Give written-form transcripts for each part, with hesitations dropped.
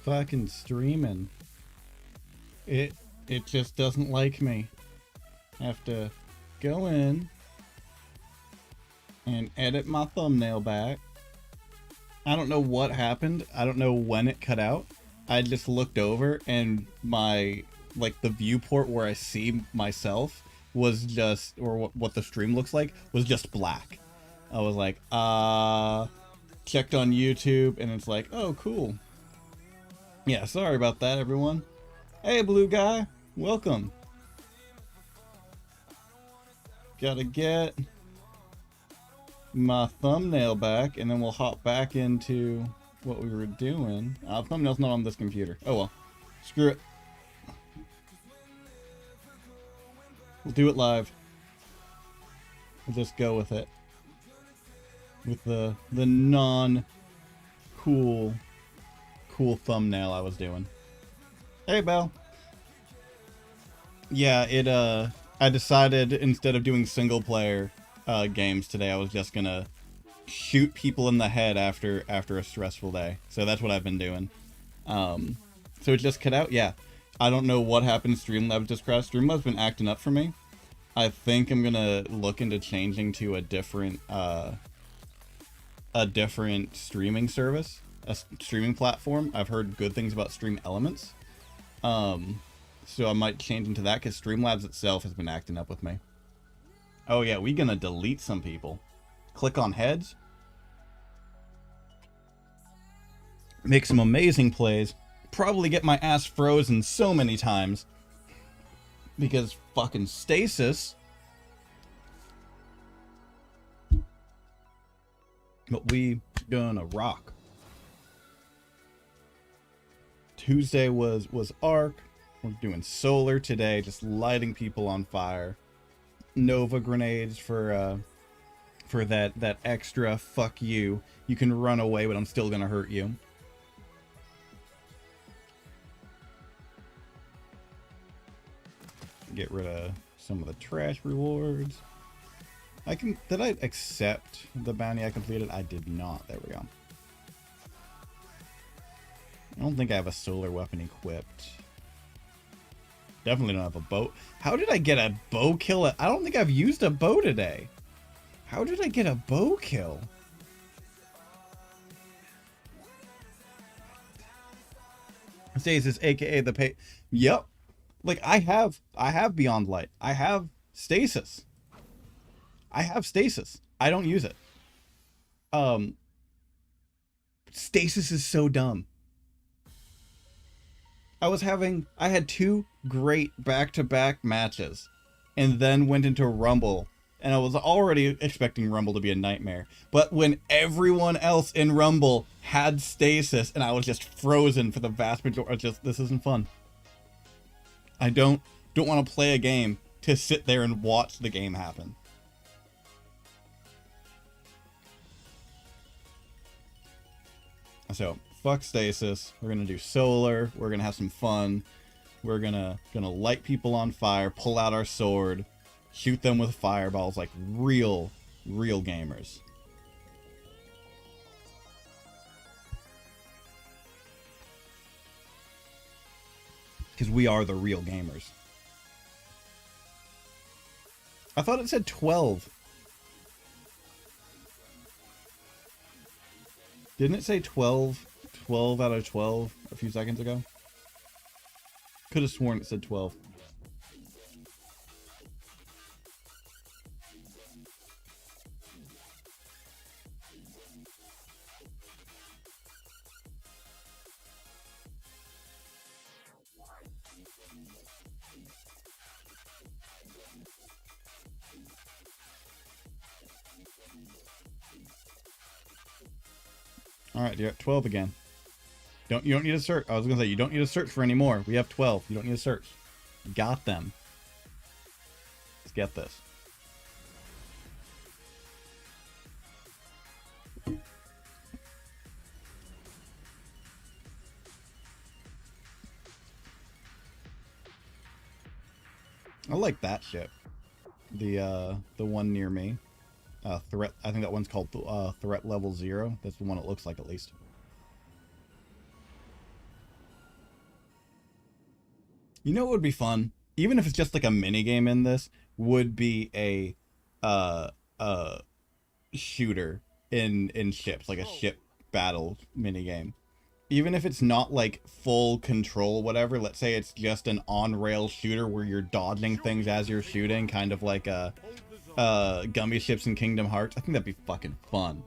fucking streaming. It just doesn't like me. I have to go in and edit my thumbnail back. I don't know what happened. I don't know when it cut out. I just looked over and my, like, the viewport where I see myself was just, or what the stream looks like, was just black. I was like, checked on YouTube and it's like, oh, cool. Yeah, sorry about that, everyone. Hey, blue guy, welcome. Gotta get my thumbnail back and then we'll hop back into what we were doing. Thumbnail's not on this computer. Oh well, screw it. We'll do it live. We'll just go with it. With the non-cool thumbnail I was doing. Hey, Belle. Yeah, I decided instead of doing single player games today, I was just gonna shoot people in the head after a stressful day. So that's what I've been doing. So it just cut out. Yeah, I don't know what happened. Streamlabs just crashed. Streamlabs been acting up for me. I think I'm gonna look into changing to a different streaming service, a streaming platform. I've heard good things about Stream Elements. So I might change into that because Streamlabs itself has been acting up with me. Oh yeah, we gonna delete some people. Click on heads. Make some amazing plays. Probably get my ass frozen so many times. Because fucking stasis. But we gonna rock. Tuesday was Arc. We're doing solar today, just lighting people on fire. Nova grenades for that extra fuck you. You can run away, but I'm still gonna hurt you. Get rid of some of the trash rewards. Did I accept the bounty I completed? I did not. There we go. I don't think I have a solar weapon equipped. Definitely don't have a bow. How did I get a bow kill? I don't think I've used a bow today. How did I get a bow kill? Stasis, aka the pay. Yep. Like I have Beyond Light. I have stasis. I don't use it. Stasis is so dumb. I had 2 great back-to-back matches and then went into Rumble, and I was already expecting Rumble to be a nightmare. But when everyone else in Rumble had stasis and I was just frozen for the vast majority, this isn't fun. I don't want to play a game to sit there and watch the game happen. So, fuck stasis. We're gonna do solar. We're gonna have some fun. We're gonna light people on fire, pull out our sword, shoot them with fireballs like real gamers. Because we are the real gamers. I thought it said 12. Didn't it say 12? 12 out of 12 a few seconds ago? Could have sworn it said 12. Alright, you're at 12 again. You don't need to search. I was gonna say, you don't need to search for any more. We have 12. You don't need to search. Got them. Let's get this. I like that ship. The one near me. Threat. I think that one's called threat level 0. That's the one it looks like, at least. You know what would be fun? Even if it's just like a mini game in this, would be a uh uh shooter in ships, like a ship battle mini game. Even if it's not like full control, whatever, let's say it's just an on-rail shooter where you're dodging things as you're shooting, kind of like a gummy ships in Kingdom Hearts. I think that'd be fucking fun.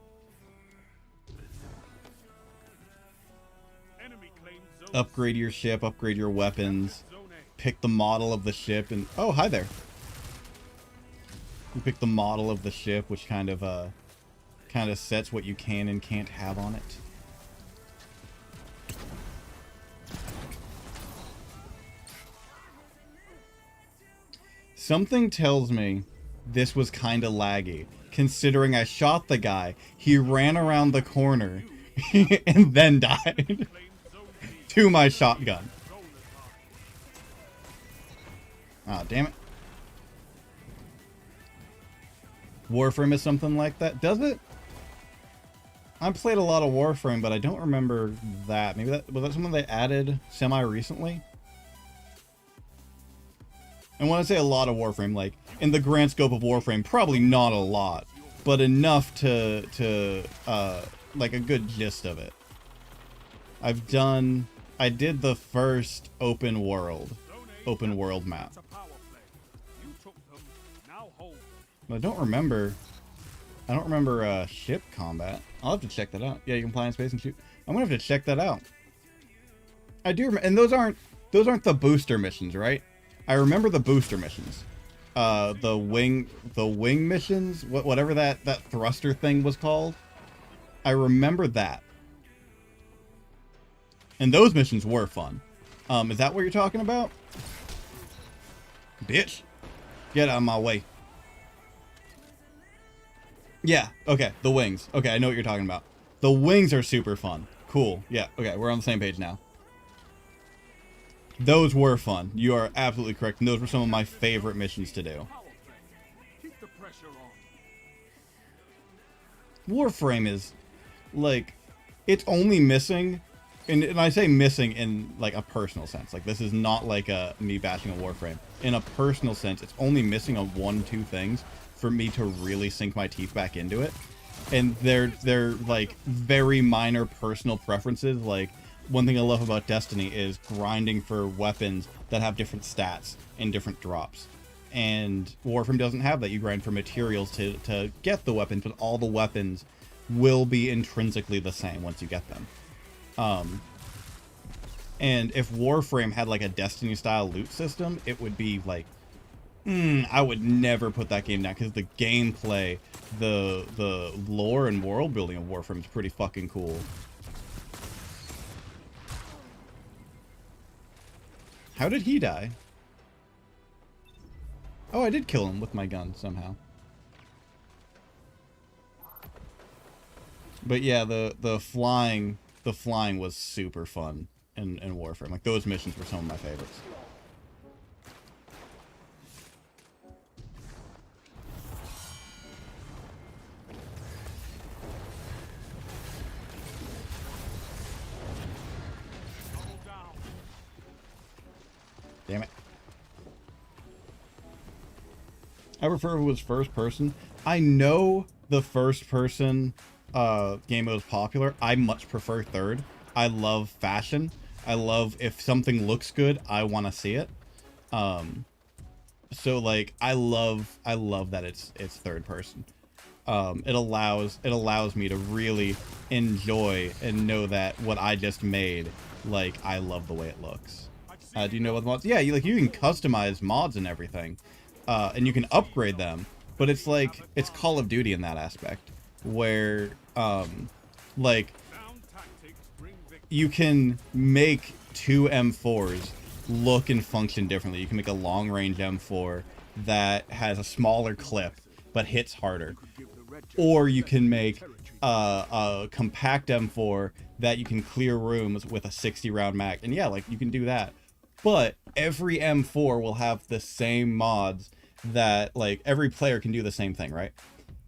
Upgrade your ship, upgrade your weapons, pick the model of the ship, and oh, hi there. You pick the model of the ship, which kind of sets what you can and can't have on it. Something tells me this was kind of laggy, considering I shot the guy, he ran around the corner, and then died to my shotgun. Ah, damn it. Warframe is something like that. Does it? I played a lot of Warframe, but I don't remember that. Maybe that was that something they added semi-recently? And when I say a lot of Warframe, like, in the grand scope of Warframe, probably not a lot, but enough to like, a good gist of it. I did the first open world map. But I don't remember ship combat. I'll have to check that out. Yeah, you can fly in space and shoot. I'm gonna have to check that out. I do remember, and those aren't the booster missions, right? I remember the booster missions. The wing missions, whatever that thruster thing was called. I remember that. And those missions were fun. Is that what you're talking about? Bitch. Get out of my way. Yeah, okay, the wings. Okay, I know what you're talking about. The wings are super fun. Cool. Yeah, okay, we're on the same page now. Those were fun. You are absolutely correct. And those were some of my favorite missions to do. Warframe is, like, it's only missing, and I say missing in, like, a personal sense. Like, this is not like me bashing a Warframe. In a personal sense, it's only missing on 1-2 things for me to really sink my teeth back into it. And they're like, very minor personal preferences. Like, one thing I love about Destiny is grinding for weapons that have different stats and different drops. And Warframe doesn't have that. You grind for materials to get the weapons, but all the weapons will be intrinsically the same once you get them. And if Warframe had like a Destiny-style loot system, it would be like, I would never put that game down, because the gameplay, the lore and world building of Warframe is pretty fucking cool. How did he die? Oh, I did kill him with my gun somehow. But yeah, the flying was super fun in Warframe. Like, those missions were some of my favorites. Damn it. I prefer if it was first person. I know the first person game mode is popular. I much prefer third. I love fashion. I love, if something looks good, I want to see it. So like, I love that it's third person. It allows me to really enjoy and know that what I just made, like, I love the way it looks. Do you know what mods? Yeah, you can customize mods and everything, and you can upgrade them. But it's like, it's Call of Duty in that aspect, where like, you can make 2 M4s look and function differently. You can make a long-range M4 that has a smaller clip but hits harder, or you can make a compact M4 that you can clear rooms with a 60-round mag. And yeah, like, you can do that. But every M4 will have the same mods that, like, every player can do the same thing, right?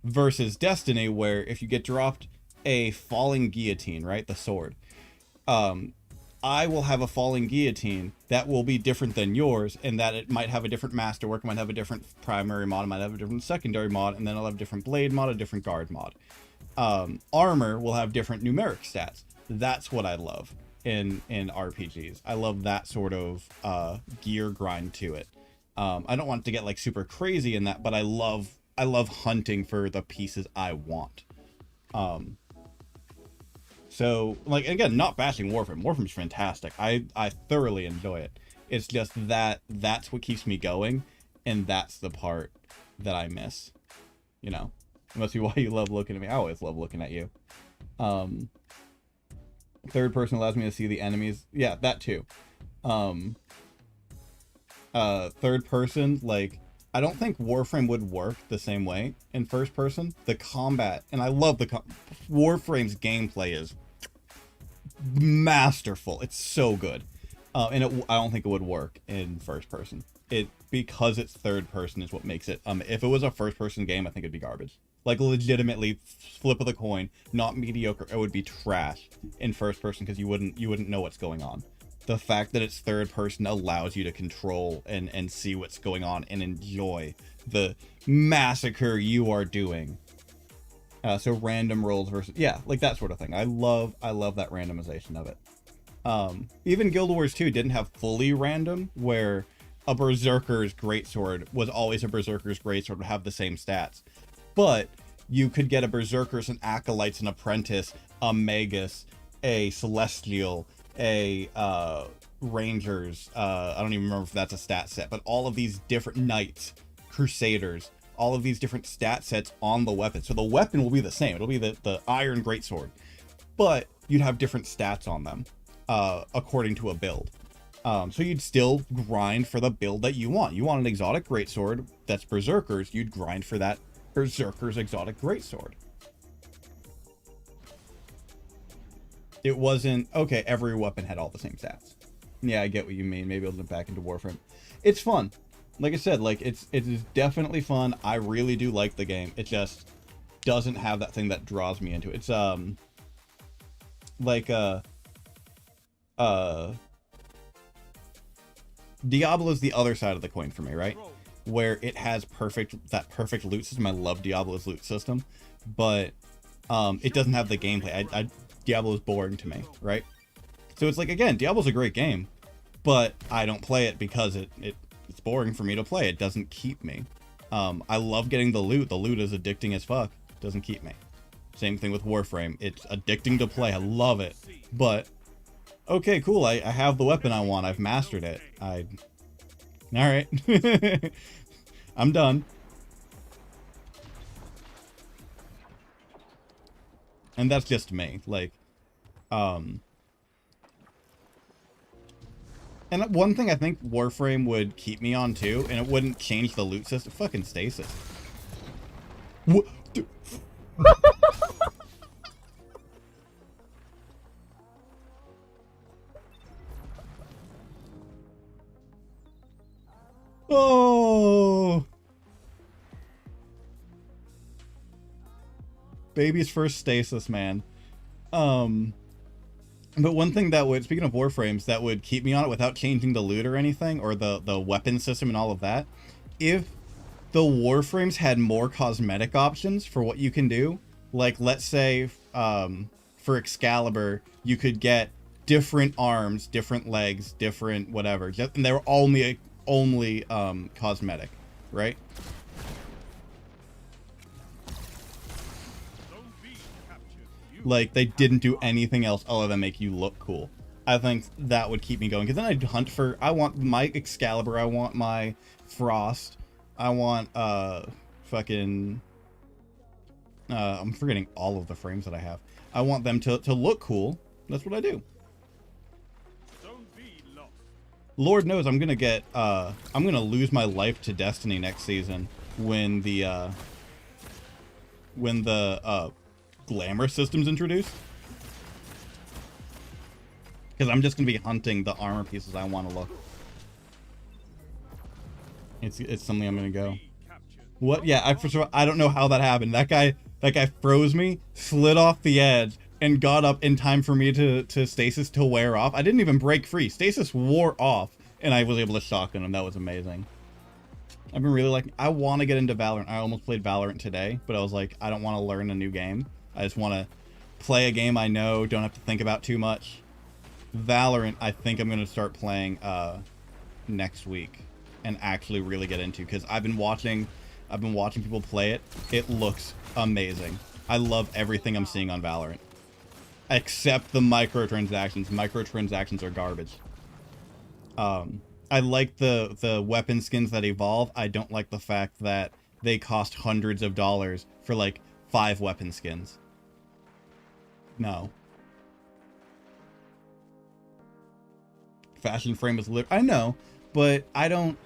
Versus Destiny, where if you get dropped a falling guillotine, right, the sword, I will have a falling guillotine that will be different than yours, and that it might have a different masterwork, it might have a different primary mod, it might have a different secondary mod, and then I'll have a different blade mod, a different guard mod. Armor will have different numeric stats. That's what I love in RPGs. I love that sort of gear grind to it. I don't want it to get like super crazy in that, but I love hunting for the pieces I want. So, like, again, not bashing Warframe. Warframe's fantastic. I thoroughly enjoy it. It's just that's what keeps me going, and that's the part that I miss. You know? It must be why you love looking at me. I always love looking at you. Third person allows me to see the enemies. Yeah, that too. Third person, like, I don't think Warframe would work the same way in first person. The combat, and I love Warframe's gameplay is masterful. It's so good. And I don't think it would work in first person. Because it's third person is what makes it. If it was a first person game, I think it'd be garbage. Like, legitimately, flip of the coin, not mediocre. It would be trash in first person because you wouldn't know what's going on. The fact that it's third person allows you to control and see what's going on and enjoy the massacre you are doing. So random rolls versus, yeah, like that sort of thing. I love that randomization of it. Even Guild Wars 2 didn't have fully random, where a Berserker's Greatsword was always a Berserker's Greatsword, would have the same stats. But you could get a Berserkers, an Acolytes, an Apprentice, a Magus, a Celestial, a Rangers, I don't even remember if that's a stat set, but all of these different Knights, Crusaders, all of these different stat sets on the weapon. So the weapon will be the same. It'll be the Iron Greatsword, but you'd have different stats on them according to a build. So you'd still grind for the build that you want. You want an exotic Greatsword that's Berserkers, you'd grind for that Berserker's exotic Greatsword. It wasn't, okay, every weapon had all the same stats. Yeah, I get what you mean. Maybe I'll jump back into Warframe. It's fun. Like I said, like, it is definitely fun. I really do like the game. It just doesn't have that thing that draws me into it. It's, Diablo's the other side of the coin for me, right? Where it has that perfect loot system. I love Diablo's loot system, but it doesn't have the gameplay. Diablo is boring to me, right? So it's like, again, Diablo's a great game, but I don't play it because it's boring for me to play. It doesn't keep me. I love getting the loot. The loot is addicting as fuck. It doesn't keep me. Same thing with Warframe. It's addicting to play. I love it, but okay, cool. I have the weapon I want. I've mastered it. All right. I'm done. And that's just me. Like, and one thing I think Warframe would keep me on too, and it wouldn't change the loot system. Fucking stasis. What? Oh, baby's first stasis, man. But one thing that would, speaking of Warframes, that would keep me on it without changing the loot or anything, or the weapon system and all of that, if the Warframes had more cosmetic options for what you can do. Like, let's say, for Excalibur, you could get different arms, different legs, different whatever, and they were only cosmetic, right? Like, they didn't do anything else other than make you look cool. I think that would keep me going, because then I'd hunt for, I want my Excalibur, I want my Frost, I want fucking I'm forgetting all of the frames that I have. I want them to look cool. That's what I do. Lord knows I'm gonna get I'm gonna lose my life to Destiny next season when the glamour system's introduced, because I'm just gonna be hunting the armor pieces I want to look. It's something I'm gonna go. What? Yeah, I don't know how that happened. That guy froze me, slid off the edge, and got up in time for me to stasis to wear off. I didn't even break free. Stasis wore off, and I was able to shotgun him. That was amazing. I've been really like, I want to get into Valorant. I almost played Valorant today, but I was like, I don't want to learn a new game. I just want to play a game I know, don't have to think about too much. Valorant, I think I'm going to start playing next week and actually really get into, because I've been watching people play it. It looks amazing. I love everything I'm seeing on Valorant. Except the microtransactions. Microtransactions are garbage. I like the weapon skins that evolve. I don't like the fact that they cost hundreds of dollars for like 5 weapon skins. No. Fashion frame is I know, but I don't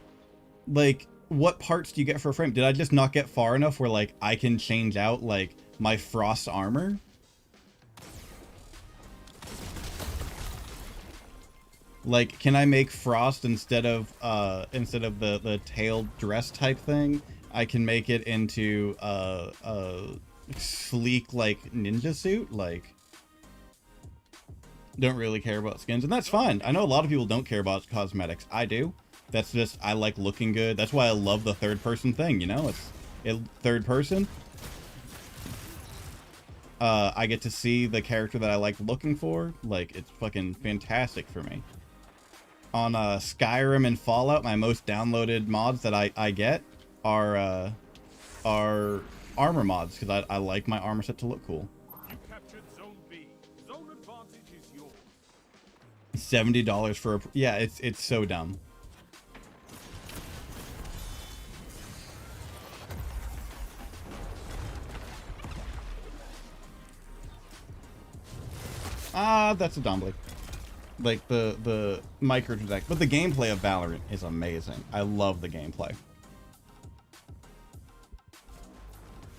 like, what parts do you get for a frame? Did I just not get far enough where like I can change out like my frost armor? Like, can I make Frost instead of the tailed dress type thing? I can make it into a sleek like ninja suit. Like, don't really care about skins, and that's fine. I know a lot of people don't care about cosmetics. I do. That's just, I like looking good. That's why I love the third person thing. You know, it's third person. I get to see the character that I like looking for. Like, it's fucking fantastic for me. On Skyrim and Fallout, my most downloaded mods that I get are armor mods, because I like my armor set to look cool. You captured Zone B. Zone advantage is yours. $70 for a... Yeah, it's so dumb. That's a Dombley. Like the microtransaction, but the gameplay of Valorant is amazing. I love the gameplay.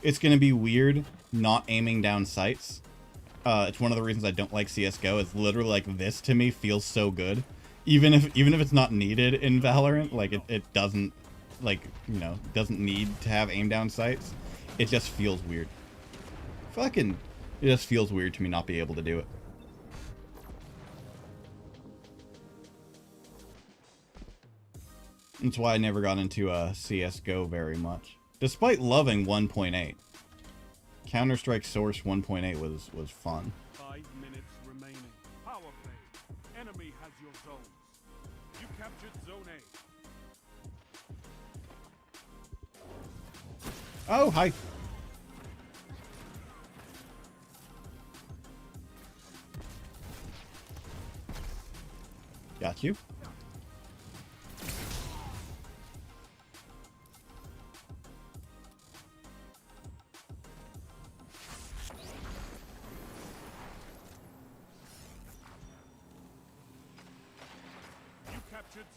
It's gonna be weird not aiming down sights. It's one of the reasons I don't like CS:GO. It's literally like, this to me feels so good, even if it's not needed in Valorant. Like it doesn't, like, you know, doesn't need to have aim down sights. It just feels weird. Fucking, it just feels weird to me not be able to do it. That's why I never got into CS:GO very much, despite loving 1.8. Counter-Strike Source 1.8 was fun. 5 minutes remaining. Power play. Enemy has your zones. You captured Zone A. Oh, hi. Got you.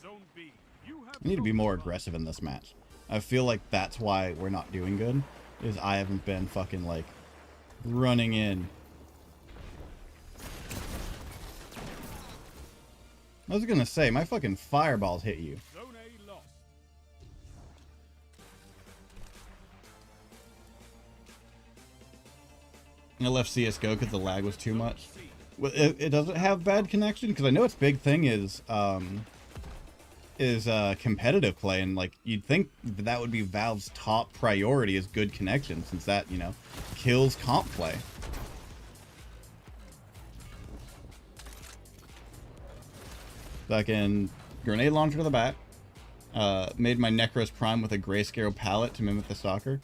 Zone B. You have I need to be more aggressive in this match. I feel like that's why we're not doing good, is I haven't been fucking like running in. I was gonna say, my fucking fireballs hit you. Zone A lost. I left CS:GO because the lag was too much. Well, it doesn't have bad connection, because I know its big thing is competitive play, and like, you'd think that would be Valve's top priority, is good connection, since that, you know, kills comp play. Fucking grenade launcher to the back. Made my Necros Prime with a Grayscale palette to mimic the Stalker.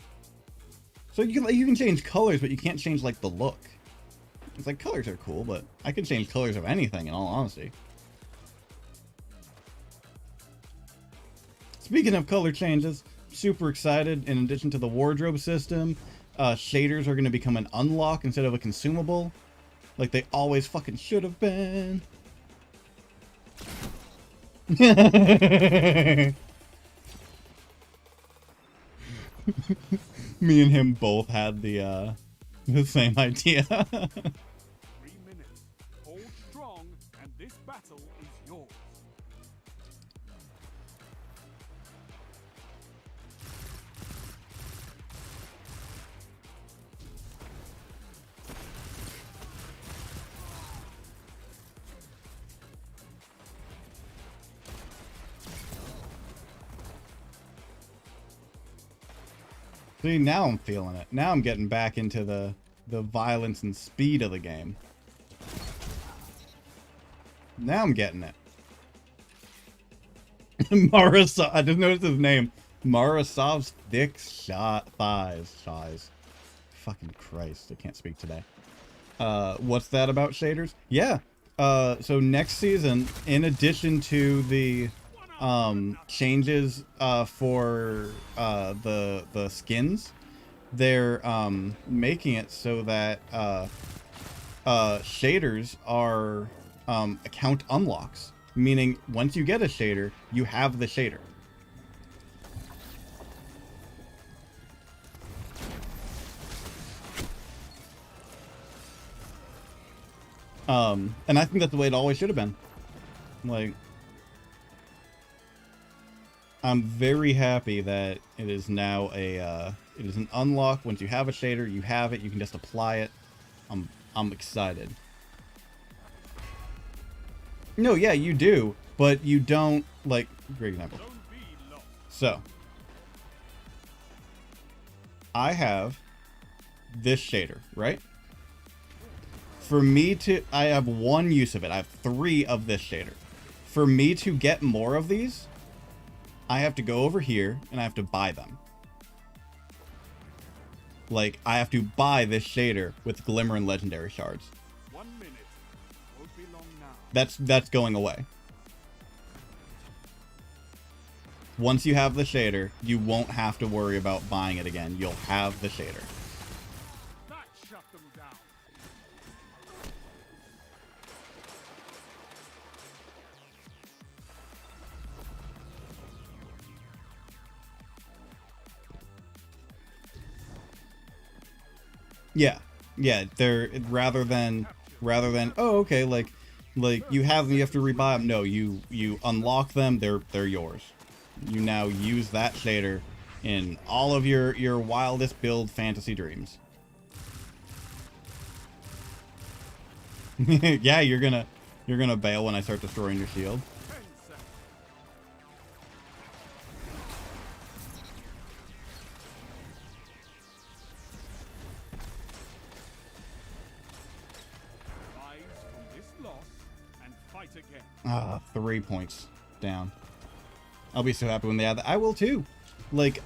So you can change colors, but you can't change like the look. It's like, colors are cool, but I can change colors of anything, in all honesty. Speaking of color changes, super excited. In addition to the wardrobe system, shaders are going to become an unlock instead of a consumable, like they always fucking should have been. Me and him both had the same idea. 3 minutes. Hold strong, and this battle is yours. See, now I'm feeling it. Now I'm getting back into the violence and speed of the game. Now I'm getting it. Marasov, I just noticed his name. Marasov's thick shot thighs. Fucking Christ, I can't speak today. What's that about shaders? Yeah. So next season, in addition to the changes for the skins, they're making it so that shaders are account unlocks, meaning once you get a shader, you have the shader. And I think that's the way it always should have been. Like, I'm very happy that it is now it is an unlock. Once you have a shader, you have it. You can just apply it. I'm excited. No, yeah, you do, but you don't, like, great example. So, I have this shader, right? For me to, I have one use of it. I have 3 of this shader. For me to get more of these, I have to go over here and I have to buy them. Like, I have to buy this shader with Glimmer and Legendary Shards. 1 minute. Won't be long now. That's going away. Once you have the shader, you won't have to worry about buying it again. You'll have the shader. That shut them down. Yeah. Yeah, they're rather than oh, okay, like you have them, you have to rebuy them. No, you unlock them, they're yours. You now use that shader in all of your wildest build fantasy dreams. Yeah, you're gonna bail when I start destroying your shield. 10 seconds. Rise from this loss and fight again. 3 points down. I'll be so happy when they add that. I will too. Like,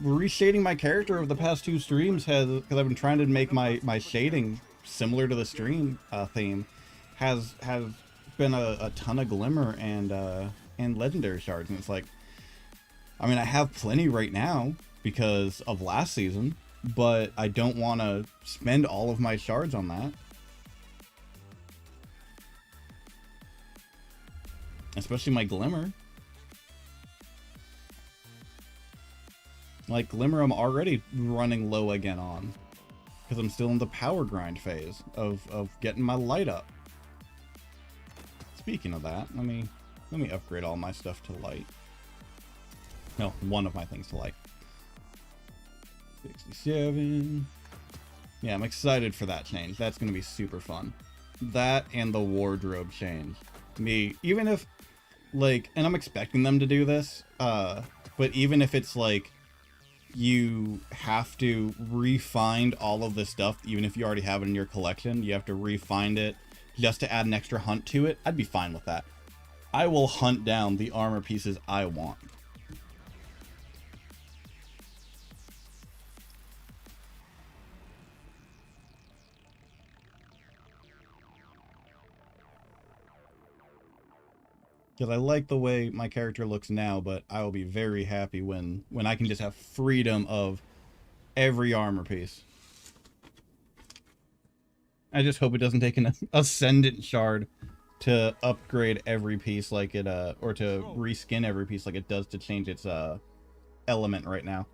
reshading my character over the past 2 streams because I've been trying to make my shading similar to the stream theme, has been a ton of Glimmer and Legendary Shards, and it's like, I mean, I have plenty right now because of last season, but I don't want to spend all of my shards on that. Especially my Glimmer. Like, Glimmer I'm already running low again on, because I'm still in the power grind phase of getting my light up. Speaking of that, let me upgrade all my stuff to light. No, one of my things to light. 67. Yeah, I'm excited for that change. That's going to be super fun. That and the wardrobe change. Even if, like, and I'm expecting them to do this, but even if it's like, you have to re-find all of this stuff, even if you already have it in your collection, you have to re-find it just to add an extra hunt to it, I'd be fine with that. I will hunt down the armor pieces I want. Because I like the way my character looks now, but I will be very happy when I can just have freedom of every armor piece. I just hope it doesn't take an Ascendant Shard to upgrade every piece like it, or to reskin every piece like it does to change its, element right now.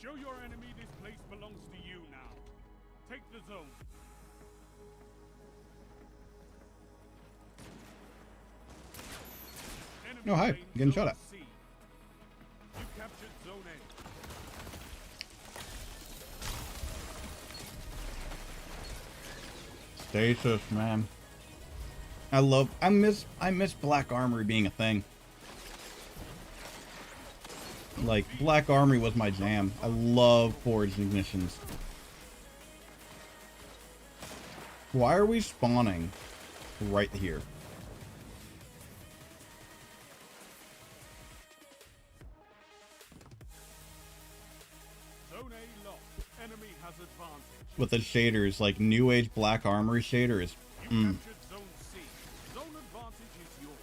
Show your enemy this place belongs to you now. Take the zone. Oh, hi. I'm getting shot at. C. You captured zone A. Stasis, man. I miss Black Armory being a thing. Like, Black Armory was my jam. I love forged ignitions. Why are we spawning right here? Zone A lost. Enemy has advantage. With the shaders, like New Age Black Armory shaders. You captured Zone C. Zone advantage is yours.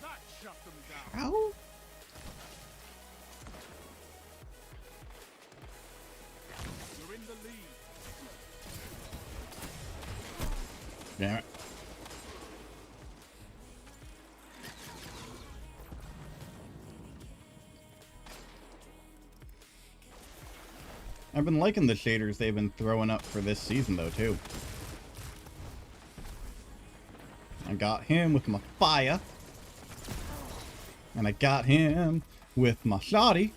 That shut them down. How? You're in the lead. Damn it. I've been liking the shaders they've been throwing up for this season, though, too. I got him with my fire. And I got him with my shoddy.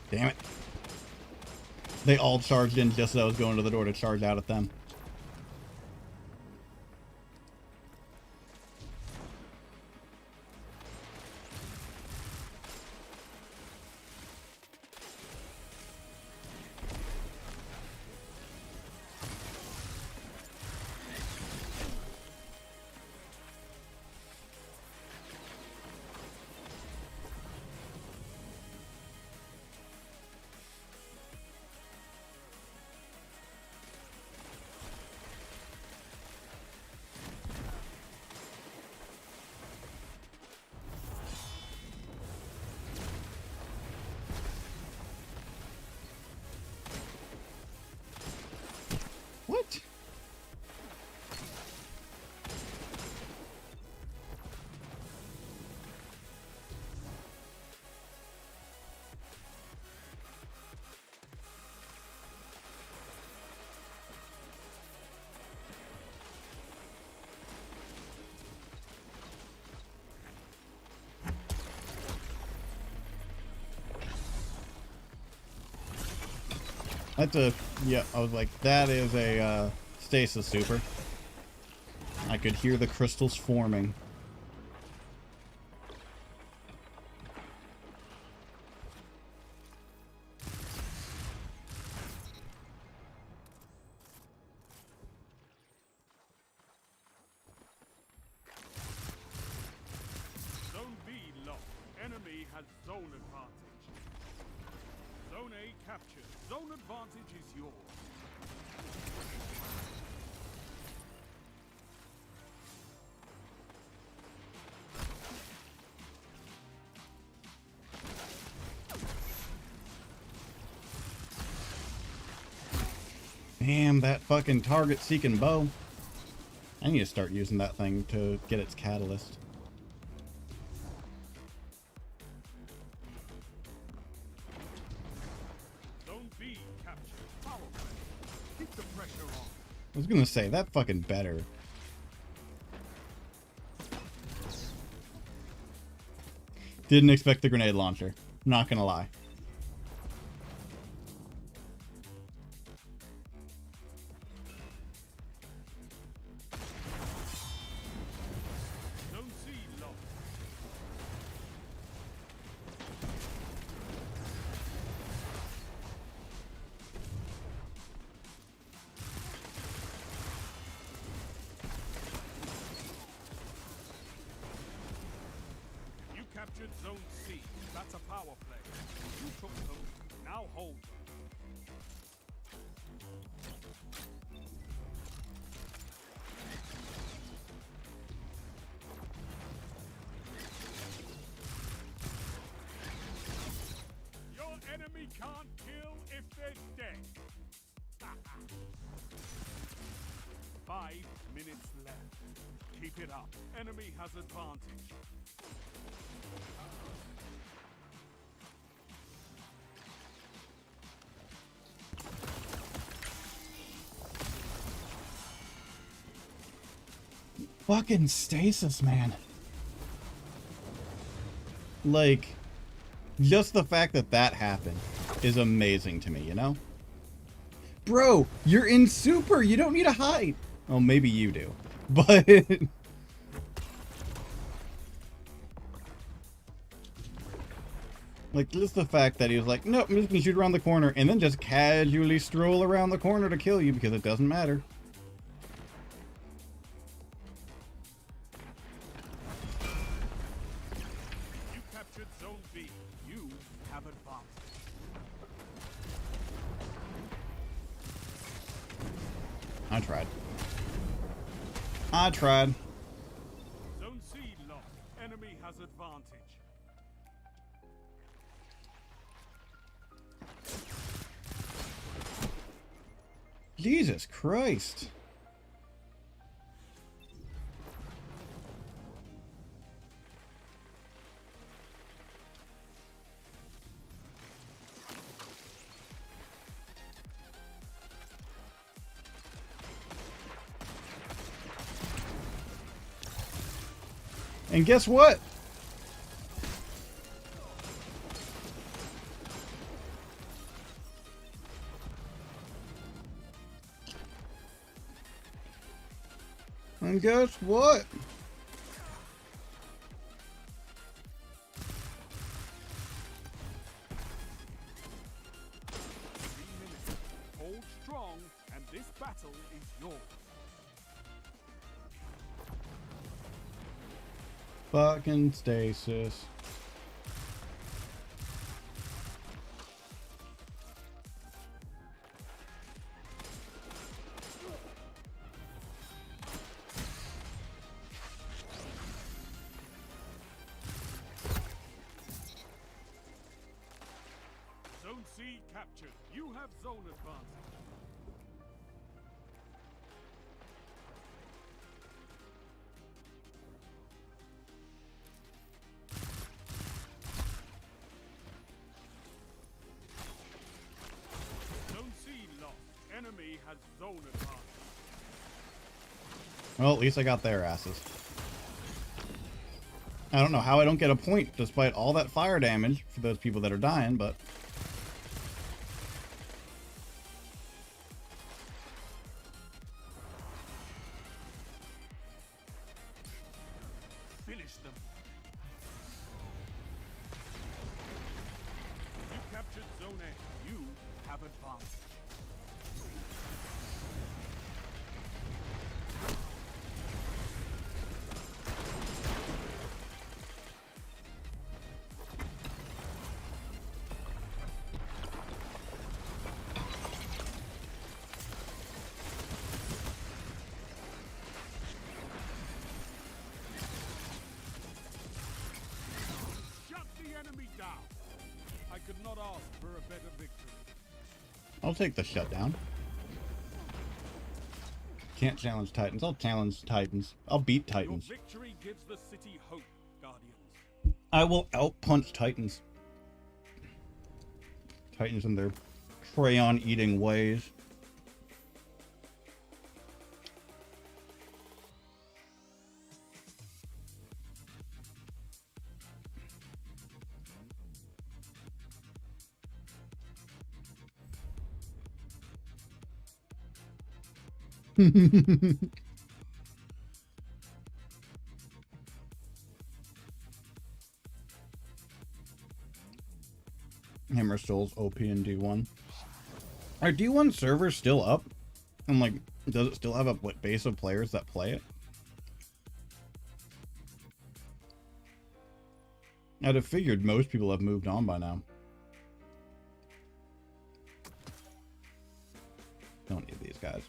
Damn it. They all charged in just as I was going to the door to charge out at them. What? That's a, yeah, I was like, that is a stasis super. I could hear the crystals forming. Zone B lost. Enemy has zone advantage. Zone A captured. Zone advantage is yours. Damn, that fucking target-seeking bow. I need to start using that thing to get its catalyst. Zone B captured. Power play. Keep the pressure on. I was gonna say, that fucking better. Didn't expect the grenade launcher. Not gonna lie. Zone C lost. You captured Zone C. That's a power play. You took them. Now hold them. Your enemy can't kill if they're dead. 5 minutes left. Keep it up. Enemy has advantage. Fucking stasis, man. Like, Just the fact that that happened is amazing to me, you know? Bro, you're in super. You don't need to hide. Oh, maybe you do. But... like, just the fact that he was like, nope, I'm just gonna shoot around the corner, and then just casually stroll around the corner to kill you because it doesn't matter. You captured Zone B. You have advanced. I tried. I tried. Zone C lost. Enemy has advantage. Jesus Christ. And guess what? And guess what? 3 minutes. Hold strong, and this battle is yours. Fucking stasis. Zone C captured. You have zone advantage. Zone C lost. Enemy has zone advantage. Well, at least I got their asses. I don't know how I don't get a point despite all that fire damage for those people that are dying, but... Finish them. You captured Zone A. You have advanced. Shut the enemy down. I could not ask for a better victory. I'll take the shutdown. Can't challenge Titans. I'll challenge Titans. I'll beat Your Titans. victory gives the city hope, Guardians. I will outpunch Titans. Titans in their crayon-eating ways. Hammer Souls OP in D1. Are D1 servers still up? And like, does it still have a base of players that play it? I'd have figured most people have moved on by now. Don't need these guys.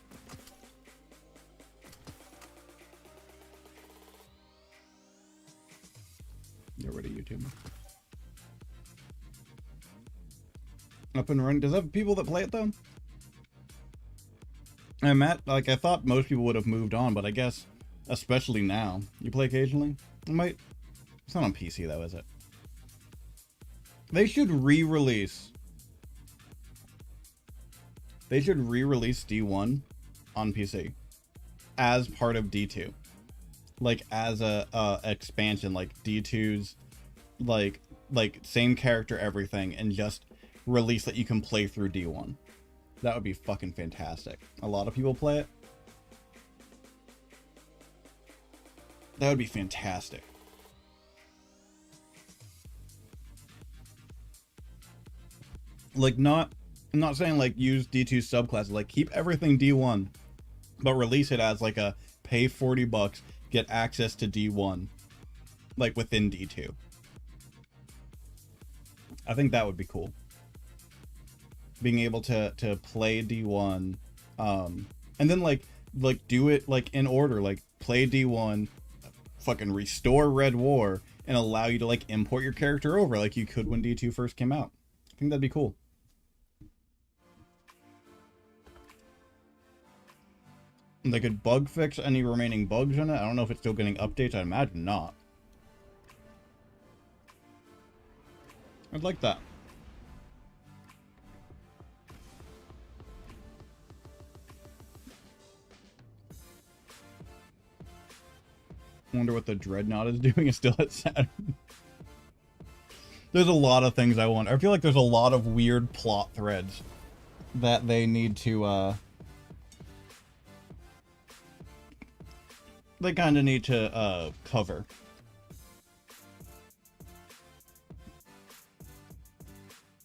Get rid of YouTube. Up and running. Does it have people that play it though? And Matt, like I thought most people would have moved on, but I guess especially now. You play occasionally? It might. It's not on PC though, is it? They should re-release. They should re-release D1 on PC as part of D2, like as a expansion, like D2's like like same character, everything, and just release that you can play through D1. That would be fucking fantastic. A lot of people play it. That would be fantastic. Like, I'm not saying like use D2 subclasses, like keep everything D1, but release it as like a pay $40, get access to D1, like within D2. I think that would be cool. Being able to play D1, and then like do it like in order, like play D1, fucking restore Red War, and allow you to like import your character over like you could when D2 first came out. I think that'd be cool. They could bug fix any remaining bugs in it. I don't know if it's still getting updates. I imagine not. I'd like that. Wonder what the Dreadnought is doing. It's still at Saturn. There's a lot of things I want. I feel like there's a lot of weird plot threads that they need to, they kind of need to, cover.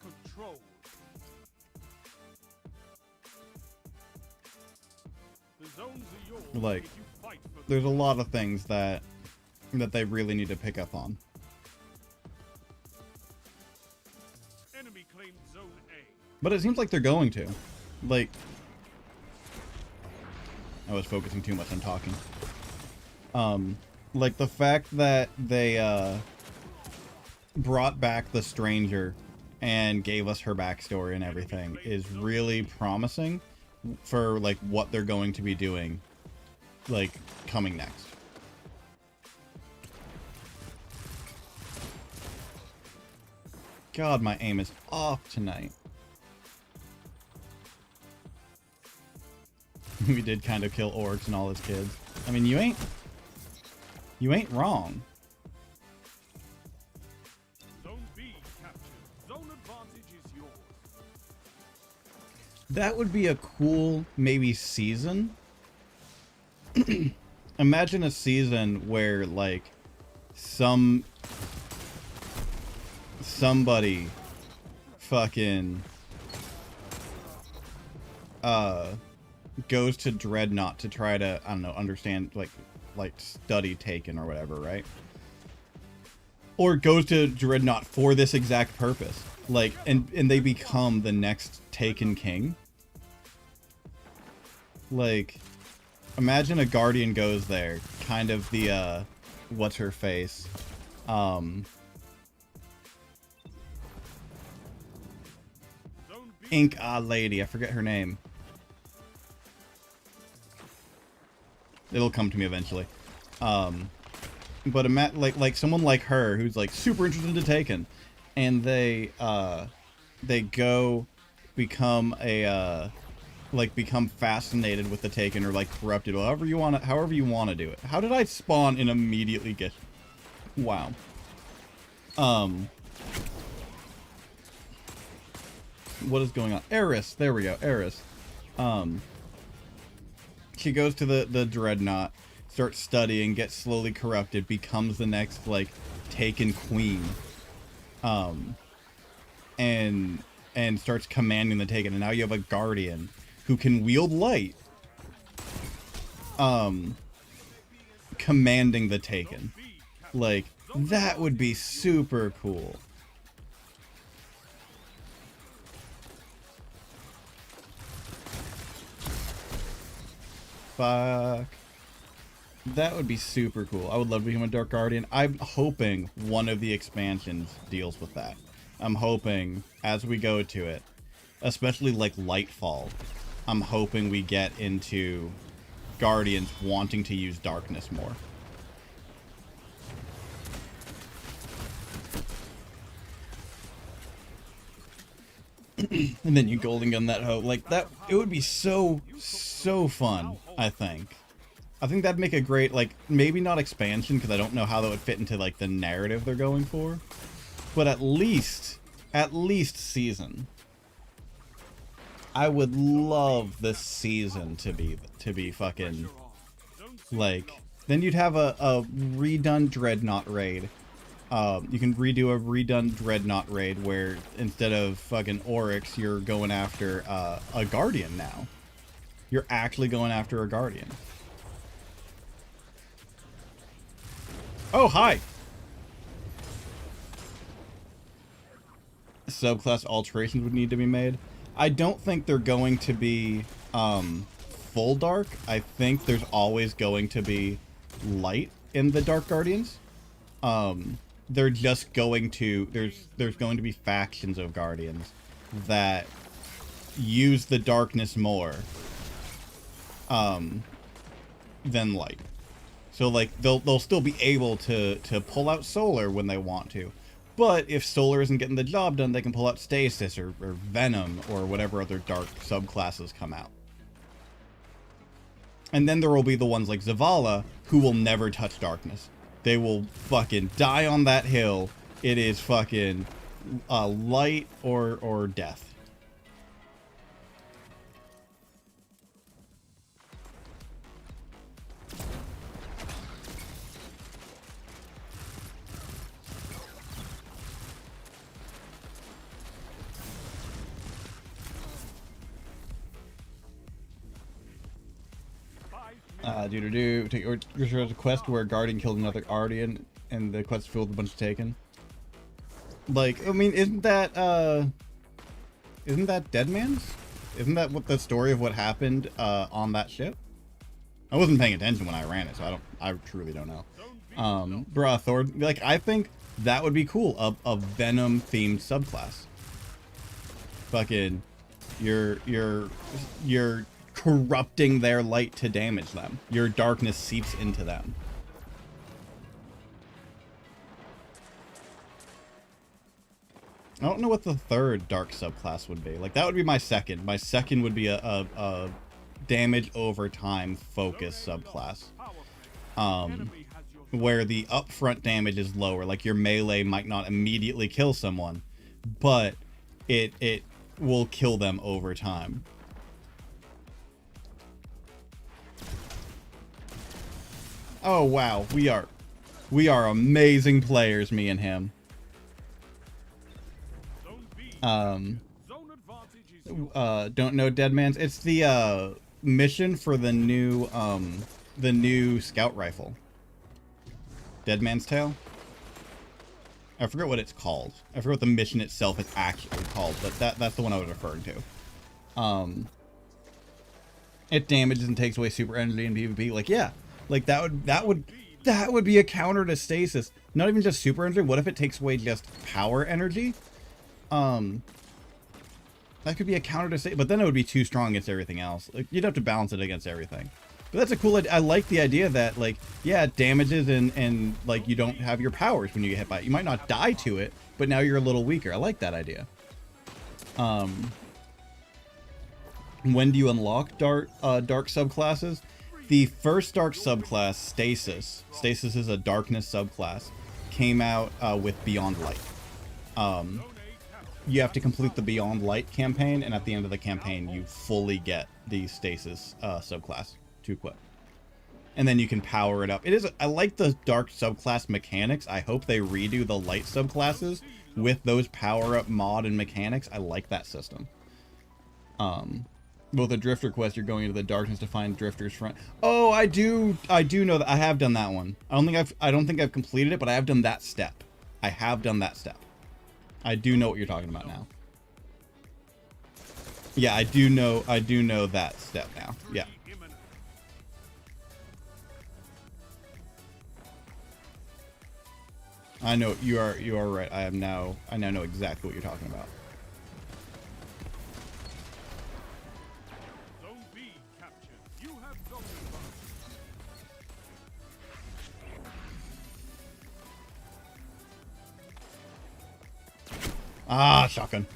Control. The zones are yours. Like, if you fight for them. there's a lot of things that they really need to pick up on. Enemy claimed zone A. But it seems like they're going to. Like, I was focusing too much on talking. Like the fact that they, brought back the Stranger and gave us her backstory and everything is really promising for, like, what they're going to be doing, like, coming next. God, my aim is off tonight. We did kind of kill orcs and all his kids. I mean, you ain't wrong. Zone B captured. Zone advantage is yours. That would be a cool, maybe, season. Imagine a season where, like, somebody fucking goes to Dreadnought to try to, I don't know, understand, like study Taken or whatever, right? Or goes to Dreadnought for this exact purpose. Like, and they become the next Taken king. Like, imagine a Guardian goes there, kind of the, what's her face? Zone B. Ink lady, I forget her name. It'll come to me eventually. But like someone like her who's like super interested in Taken, and they go become a become fascinated with the Taken, or like corrupted, however you want to do it. How did I spawn and immediately get? Wow. What is going on? Eris, there we go. Eris. She goes to the Dreadnought, starts studying, gets slowly corrupted, becomes the next, like, Taken queen. And starts commanding the Taken, and now you have a Guardian who can wield light. Commanding the Taken. Like, that would be super cool. Fuck. That would be super cool. I would love to become a Dark Guardian. I'm hoping one of the expansions deals with that. I'm hoping, as we go to it, especially like Lightfall, I'm hoping we get into Guardians wanting to use darkness more. And then you golden gun that hoe. Like, that, it would be so fun, I think. I think that'd make a great, like, maybe not expansion, because I don't know how that would fit into, like, the narrative they're going for. but at least season. I would love this season to be fucking like. Then you'd have a redone Dreadnought raid. You can redo a redone Dreadnought raid where instead of fucking Oryx, you're going after a Guardian now. You're actually going after a Guardian. Oh, hi! Subclass alterations would need to be made. I don't think they're going to be full dark. I think there's always going to be light in the Dark Guardians. They're just going to there's going to be factions of Guardians that use the darkness more than light. So like they'll still be able to pull out solar when they want to. But if solar isn't getting the job done, they can pull out stasis or venom or whatever other dark subclasses come out. And then there will be the ones like Zavala who will never touch darkness. They will fucking die on that hill. It is fucking light or death. Take a quest where a Guardian killed another Guardian and the quest filled with a bunch of Taken. Like, I mean, isn't that Deadman's? Isn't that what the story of what happened on that ship? I wasn't paying attention when I ran it, so I truly don't know. Bruh, Thor, like, I think that would be cool, a Venom themed subclass. Fucking, you're corrupting their light to damage them. Your darkness seeps into them. I don't know what the third dark subclass would be. Like, that would be my second. My second would be a damage over time focus subclass. Where the upfront damage is lower. Like, your melee might not immediately kill someone, but it will kill them over time. Oh wow, we are amazing players, me and him. Don't know Deadman's. It's the mission for the new scout rifle. Deadman's Tale. I forget what it's called. I forget what the mission itself is actually called, but that's the one I was referring to. It damages and takes away super energy in PvP. Like, yeah. Like that would be a counter to stasis. Not even just super energy. What if it takes away just power energy? That could be a counter to stasis, but then it would be too strong against everything else. Like, you'd have to balance it against everything. But that's a cool idea. I like the idea that, like, yeah, it damages and like you don't have your powers when you get hit by it. You might not die to it, but now you're a little weaker. I like that idea. When do you unlock dark subclasses? The first dark subclass, Stasis. Stasis is a darkness subclass. Came out with Beyond Light. You have to complete the Beyond Light campaign, and at the end of the campaign, you fully get the Stasis subclass to equip. And then you can power it up. I like the dark subclass mechanics. I hope they redo the light subclasses with those power-up mod and mechanics. I like that system. With the Drifter quest, you're going into the darkness to find Drifter's front. Oh, I do know that. I have done that one. I don't think I've completed it, but I have done that step. I have done that step. I do know what you're talking about now. Yeah, I do know that step now. Yeah. I know you are right. I now know exactly what you're talking about. Ah, shotgun.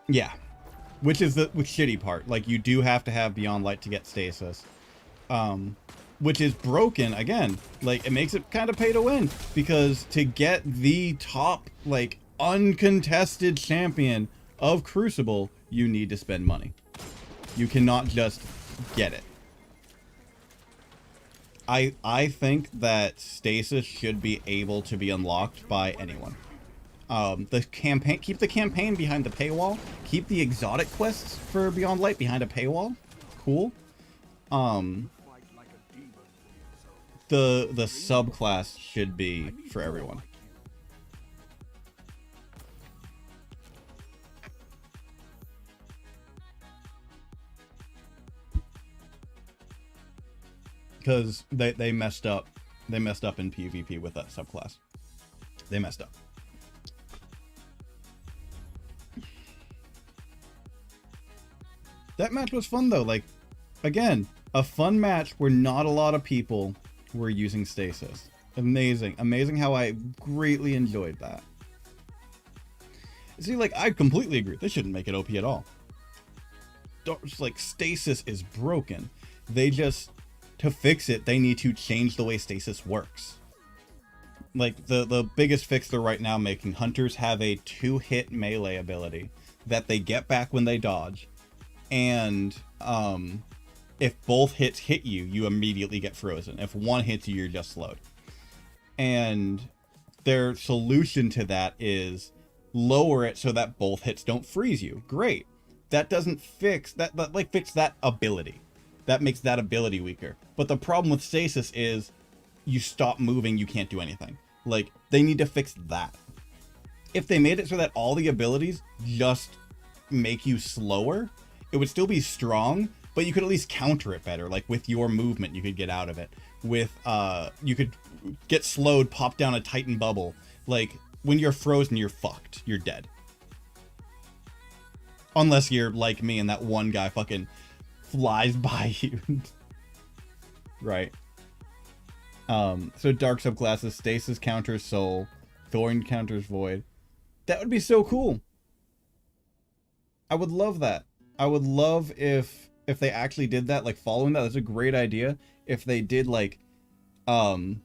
Yeah. Which is the shitty part. Like, you do have to have Beyond Light to get stasis. which is broken again. Like, it makes it kind of pay to win, because to get the top, like, uncontested champion of Crucible, you need to spend money. You cannot just get it. I think that Stasis should be able to be unlocked by anyone. The campaign, keep the campaign behind the paywall. Keep the exotic quests for Beyond Light behind a paywall. Cool. The subclass should be for everyone. Because they messed up. They messed up in PvP with that subclass. They messed up. That match was fun though. Like, again, a fun match where not a lot of people were using Stasis. Amazing. Amazing how I greatly enjoyed that. See, like, I completely agree. They shouldn't make it OP at all. Like, Stasis is broken. They just, to fix it, they need to change the way Stasis works. Like, the biggest fix they're right now making, Hunters have a 2-hit melee ability that they get back when they dodge. And, if both hits hit you, you immediately get frozen. If one hits you, you're just slowed. And their solution to that is lower it so that both hits don't freeze you. Great. That doesn't fix that, like, fix that ability. That makes that ability weaker. But the problem with Stasis is you stop moving, you can't do anything. Like, they need to fix that. If they made it so that all the abilities just make you slower, it would still be strong, but you could at least counter it better. Like, with your movement, you could get out of it. With, you could get slowed, pop down a Titan bubble. Like, when you're frozen, you're fucked. You're dead. Unless you're like me and that one guy fucking flies by you. Right. So dark subclasses, Stasis counters Soul, Thorn counters Void. That would be so cool. I would love that. I would love if they actually did that, like, following that. That's a great idea. If they did, like, solar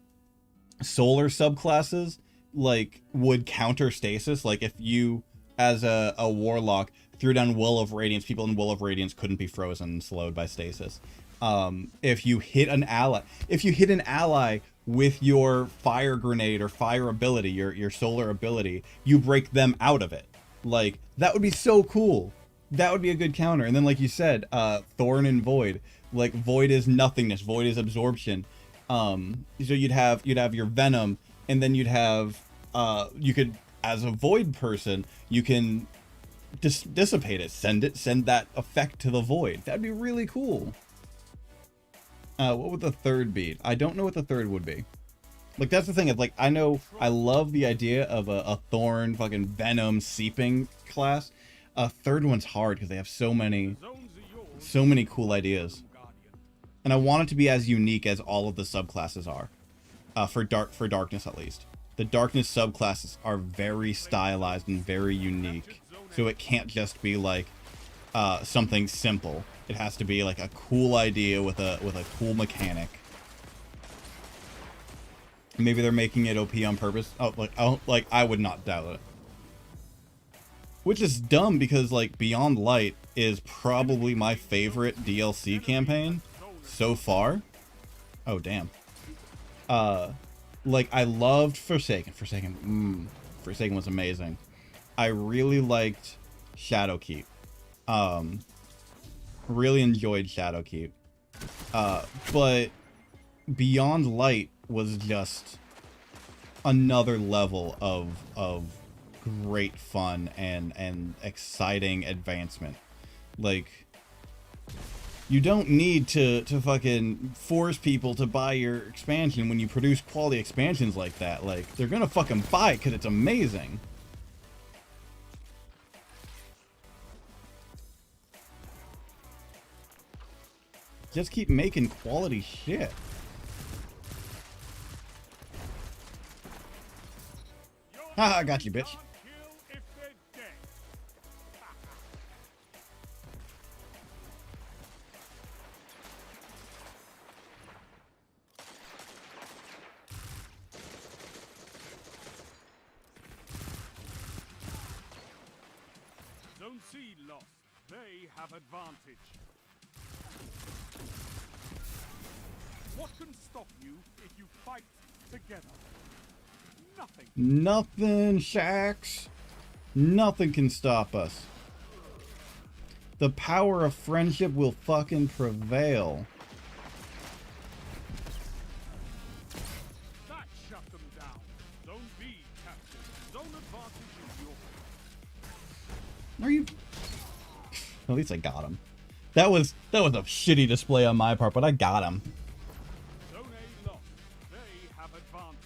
subclasses, like, would counter Stasis. Like, if you, as a warlock, threw down Will of Radiance, people in Will of Radiance couldn't be frozen and slowed by Stasis. If you hit an ally with your fire grenade or fire ability, your solar ability, you break them out of it. Like, that would be so cool. That would be a good counter. And then, like you said, Thorn and Void. Like, Void is nothingness. Void is absorption. So you'd have your Venom, and then you'd have, you could, as a Void person, you can dissipate it. Send that effect to the Void. That'd be really cool. What would the third be? I don't know what the third would be. Like, that's the thing. It's like, I love the idea of a Thorn, fucking Venom, Seeping class. A third one's hard because they have so many cool ideas. And I want it to be as unique as all of the subclasses are. For Darkness at least. The Darkness subclasses are very stylized and very unique. So it can't just be like something simple. It has to be like a cool idea with a cool mechanic. Maybe they're making it OP on purpose. Like I would not doubt it. Which is dumb because, like, Beyond Light is probably my favorite DLC campaign so far. Oh, damn. Like, I loved Forsaken. Forsaken was amazing. I really liked Shadowkeep. Really enjoyed Shadowkeep. But Beyond Light was just another level of great fun and exciting advancement. Like, you don't need to fucking force people to buy your expansion when you produce quality expansions like that. Like, they're gonna fucking buy it because it's amazing. Just keep making quality shit. Haha, I got you, bitch. C lost. They have advantage. What can stop you if you fight together? Nothing. Nothing, Shax. Nothing can stop us. The power of friendship will fucking prevail. That shut them down. Zone B captured. Zone advantage is yours. Are you? At least I got him. That was a shitty display on my part, but I got him. Zone A lost. They have advantage.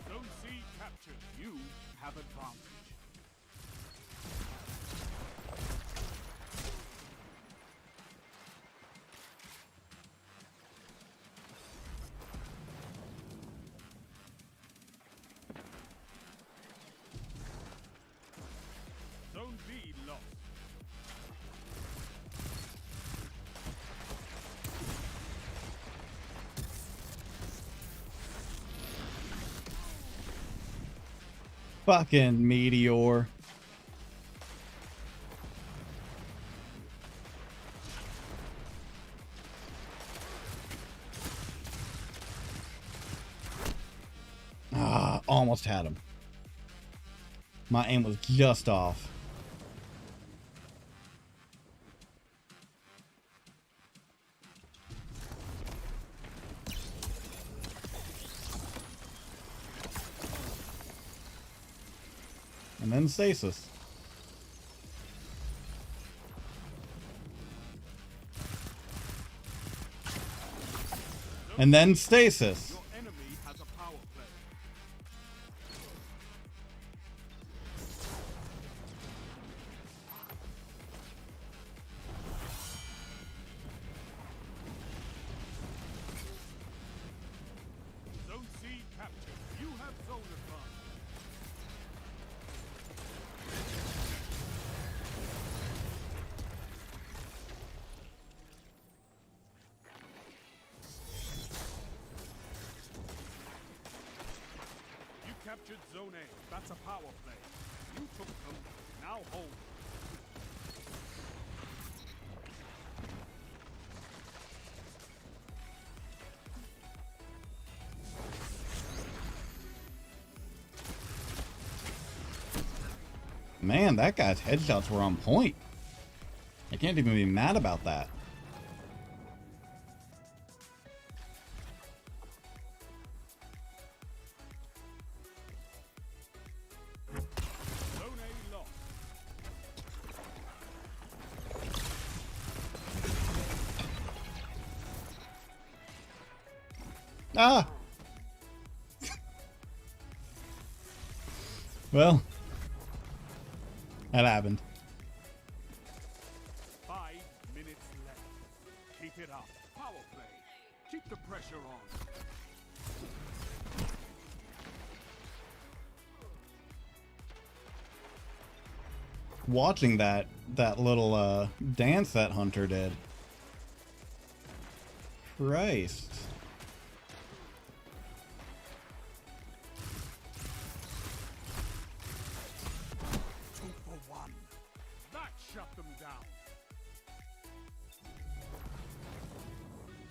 Zone C captured. You have advantage. Zone B lost. Fucking meteor. Ah, almost had him. My aim was just off. And then stasis. And then stasis. Your enemy has a power play. Zone C captured. You have zone advantage. You captured Zone A. That's a power play. You took them. Now hold. Man, that guy's headshots were on point. I can't even be mad about that. Zone A lost. Ah! Well, that happened. 5 minutes left. Keep it up. Power play. Keep the pressure on. Watching that little dance that Hunter did. Christ. 2 for 1. That shut them down.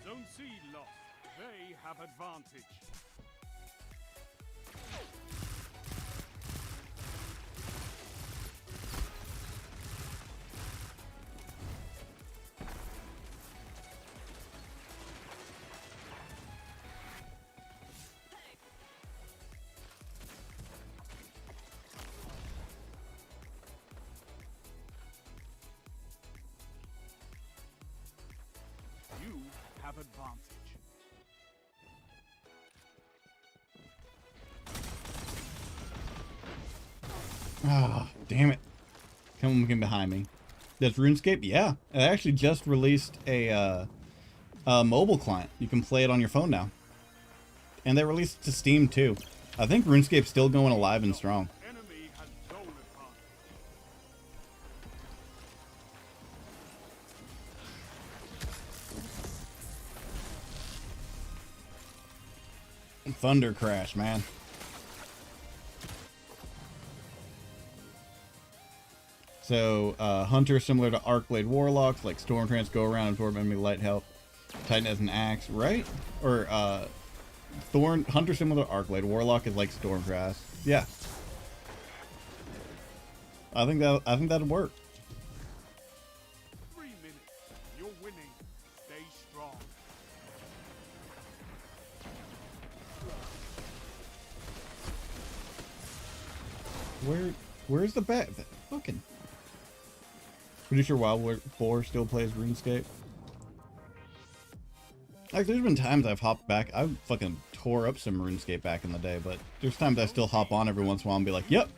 Zone C lost. They have advantage. You have advantage. Ah, damn it. Come behind me. That's RuneScape? Yeah. It actually just released a mobile client. You can play it on your phone now. And they released it to Steam too. I think RuneScape's still going alive and strong. Enemy has zone advantage. Thunder Crash, man. So, Hunter similar to Arcblade Warlocks, like Stormtrance, go around, absorb enemy light health. Titan has an axe, right? Or, Hunter similar to Arcblade. Warlock is like Stormtrance. Yeah. I think that'd work. 3 minutes. You're winning. Stay strong. Where's the bat? Fucking. Pretty sure Wild Boar still plays RuneScape. Like, there's been times I've hopped back. I fucking tore up some RuneScape back in the day, but there's times I still hop on every once in a while and be like, yep,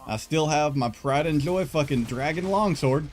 I still have my pride and joy fucking dragon longsword.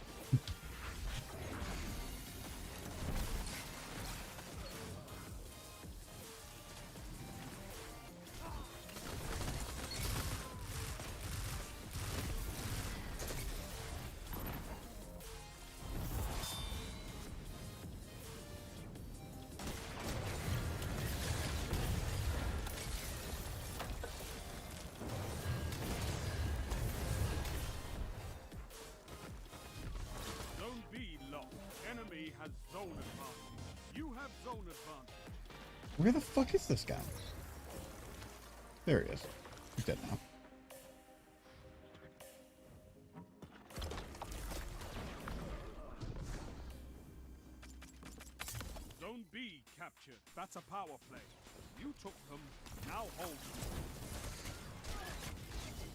Zone B locked. Enemy has zone advantage. You have zone advantage. Where the fuck is this guy? There he is. He's dead now. Zone B captured. That's a power play. You took them. Now hold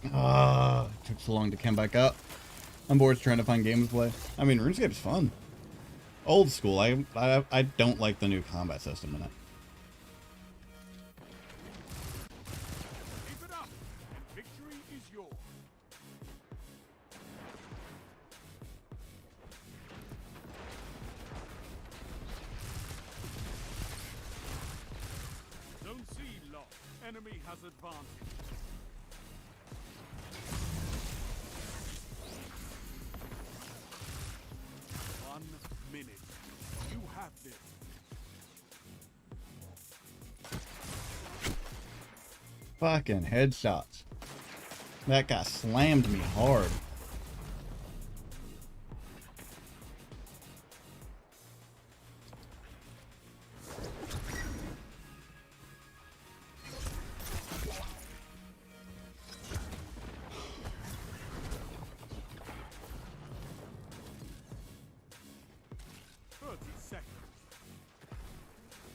them. Ah, took so long to come back up. I'm bored trying to find games to play. I mean, RuneScape's fun. Old school. I don't like the new combat system in it. Keep it up, and victory is yours. Zone C locked. Enemy has advantage. One minute. You have this. Fucking headshots. That guy slammed me hard.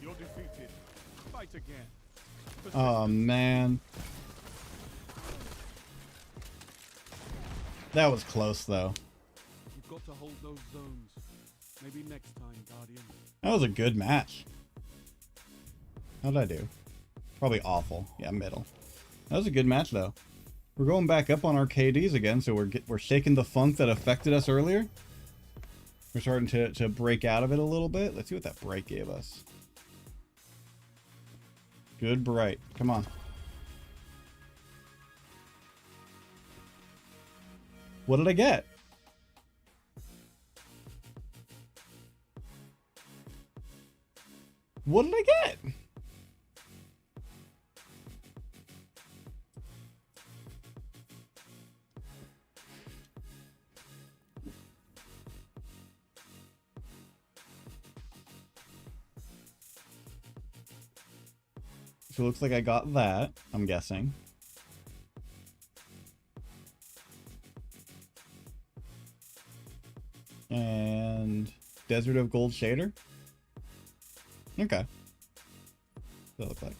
You're defeated. Fight again. Oh man. That was close though. You've got to hold those zones. Maybe next time, Guardian. That was a good match. How'd I do? Probably awful. Yeah, middle. That was a good match though. We're going back up on our KDs again, so we're shaking the funk that affected us earlier. We're starting to break out of it a little bit. Let's see what that break gave us. Good bright. Come on. What did I get? What did I get? So it looks like I got that, I'm guessing. And Desert of Gold Shader? Okay. What does that look like?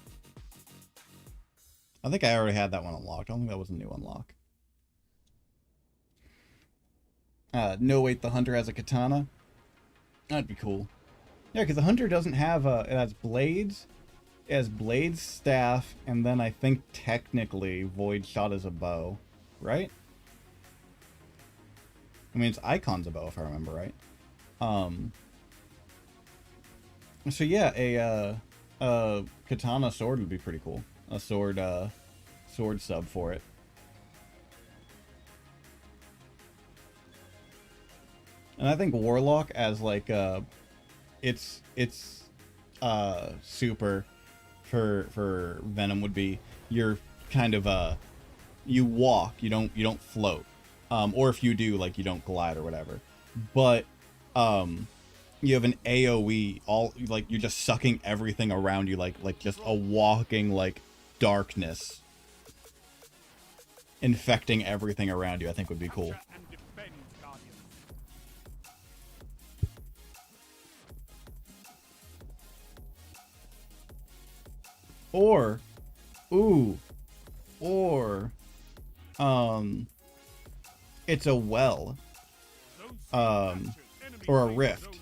I think I already had that one unlocked. I don't think that was a new unlock. No, wait, the Hunter has a katana? That'd be cool. Yeah, because the Hunter doesn't have, it has blades. It has blades, staff, and then I think technically Void Shot is a bow, right? I mean, it's Icon's a bow if I remember right. So yeah, a katana sword would be pretty cool. A sword sub for it. And I think Warlock as like it's super for Venom would be you're kind of you walk, you don't float. Or if you do, like, you don't glide or whatever. But you have an AoE, all like you're just sucking everything around you, like just a walking like darkness, infecting everything around you. I think would be cool. Capture and defend, Guardians. Or, ooh, or, it's a well, Zone C captured. Enemy or a claims rift. Zone A.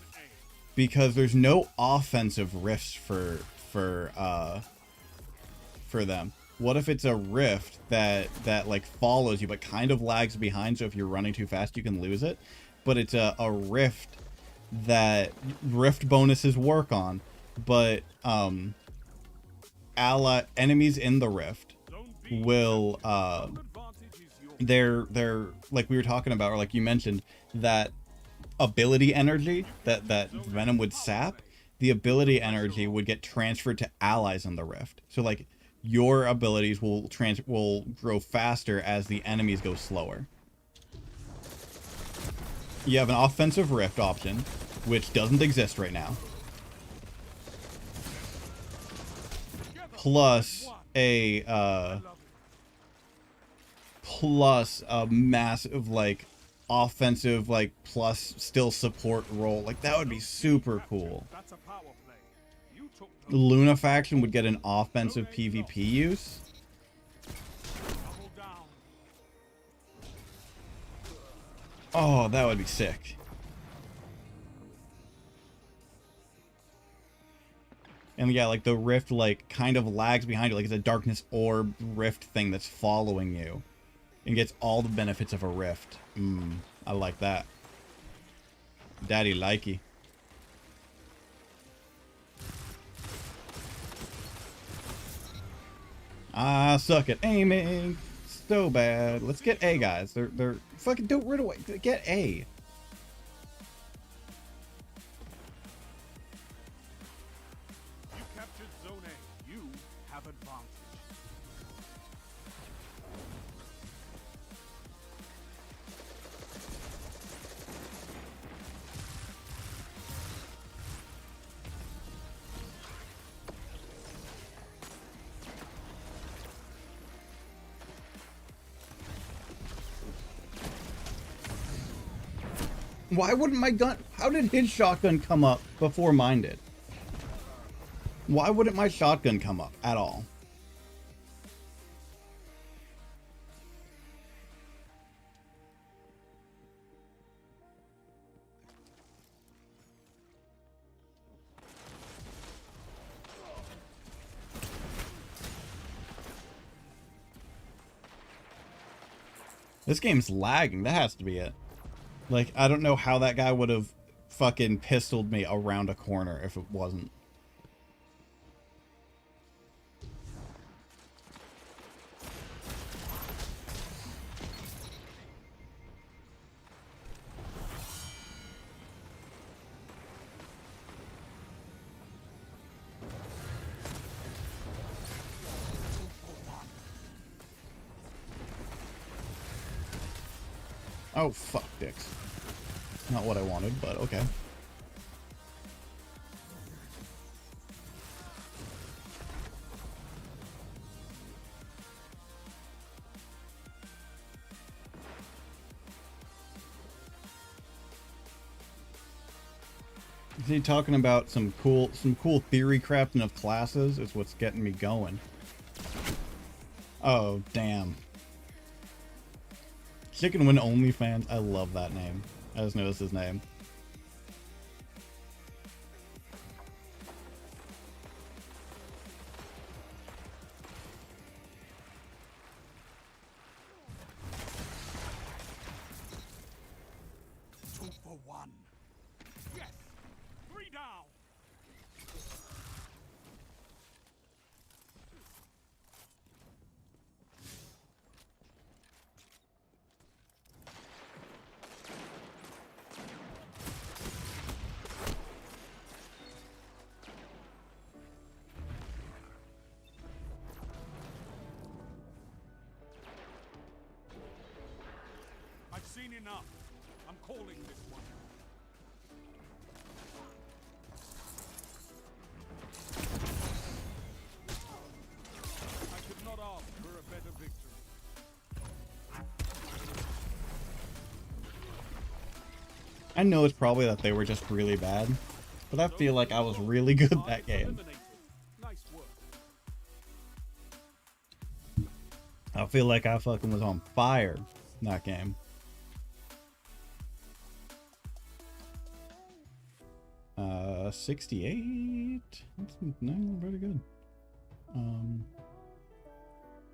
Because there's no offensive rifts for them. What if it's a rift that like follows you but kind of lags behind, so if you're running too fast you can lose it, but it's a rift that rift bonuses work on, but enemies in the rift Zone B. will Zone advantage is yours. they're like we were talking about, or like you mentioned, that ability energy that Venom would sap, the ability energy would get transferred to allies in the rift. So like your abilities will grow faster as the enemies go slower. You have an offensive rift option, which doesn't exist right now. Plus a massive like offensive like plus still support role. Like that would be super cool. That's a power play. You took the Luna faction would get an offensive PvP use. double down. Oh, that would be sick. And yeah, like the rift like kind of lags behind you, like it's a darkness orb rift thing that's following you and gets all the benefits of a rift. I like that. Daddy likey. I suck at aiming so bad. Let's get A, guys. They're fucking don't rid away. Get A. You captured Zone A. You have advantage. Why wouldn't my gun... How did his shotgun come up before mine did? Why wouldn't my shotgun come up at all? This game's lagging. That has to be it. Like, I don't know how that guy would have fucking pistoled me around a corner if it wasn't. Oh, fuck dicks. Not what I wanted, but okay. See, talking about some cool theory crafting of classes is what's getting me going. Oh, damn. Chicken Win OnlyFans. I love that name. I just noticed his name. Two for one. Yes. 3 down. seen enough. I'm calling this one. I could not ask for a better victory. I know it's probably that they were just really bad, but I feel like I was really good that game. Nice work. I feel like I fucking was on fire in that game. Uh, 68. That's no, pretty good. I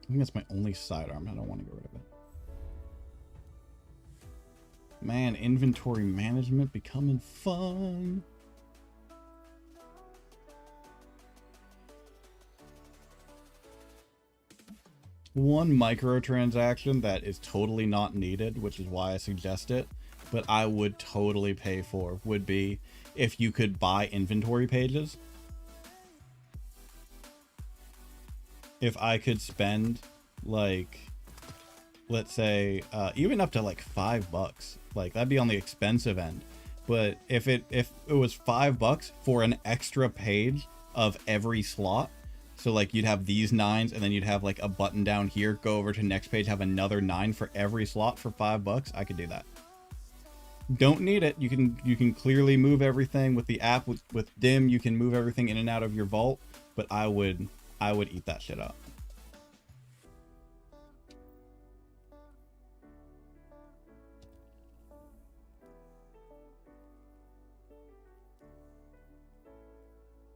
think that's my only sidearm. I don't want to get rid of it. Man, inventory management becoming fun. One microtransaction that is totally not needed, which is why I suggest it, but I would totally pay for, would be if you could buy inventory pages. If I could spend, like, let's say, even up to like $5, like that'd be on the expensive end. But if it was $5 for an extra page of every slot, so like you'd have these 9s and then you'd have like a button down here, go over to next page, have another 9 for every slot for $5, I could do that. Don't need it. You can clearly move everything with the app. With Dim, you can move everything in and out of your vault, but I would eat that shit up.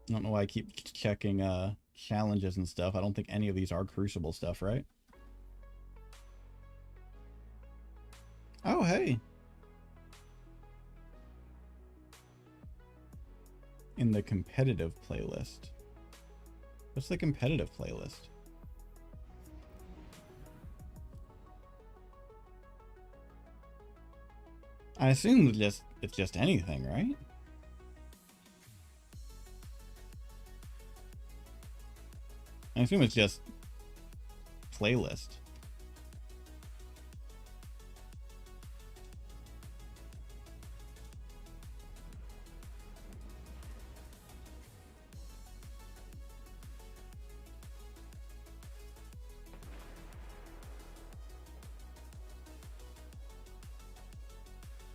I don't know why I keep checking challenges and stuff. I don't think any of these are Crucible stuff, right? Oh, hey. In the competitive playlist. What's the competitive playlist? I assume it's just anything, right? I assume it's just playlist.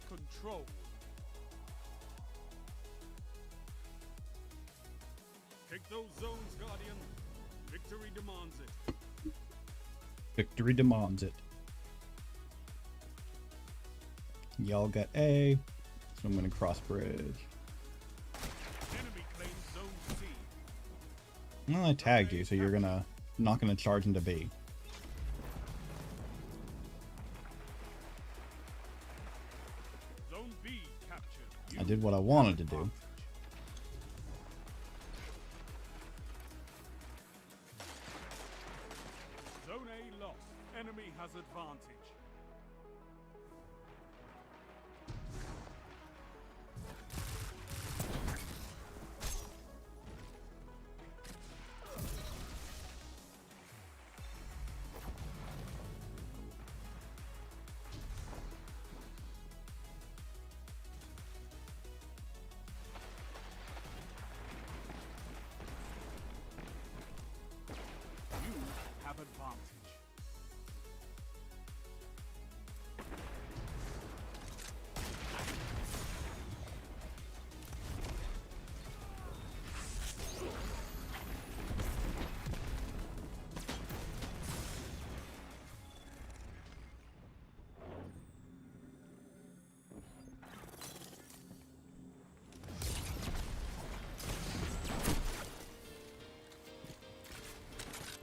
Control. Take those zones, Guardian. Victory demands it. Victory demands it. Y'all got A, so I'm gonna cross bridge. Enemy claims zone C. Well, I tagged you, so you're not gonna charge into B. Zone B captured. I did what I wanted to do. Zone A lost. Enemy has advantage. You have advantage.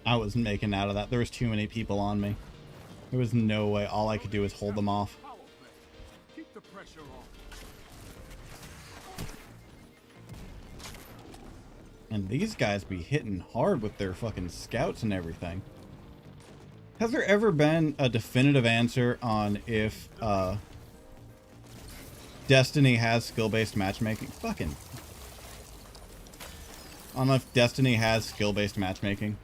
I wasn't making out of that. There was too many people on me. There was no way. All I could do was hold them off. Power play. Keep the pressure on. And these guys be hitting hard with their fucking scouts and everything. Has there ever been a definitive answer on if Destiny has skill-based matchmaking? Fucking. I don't know if Destiny has skill-based matchmaking.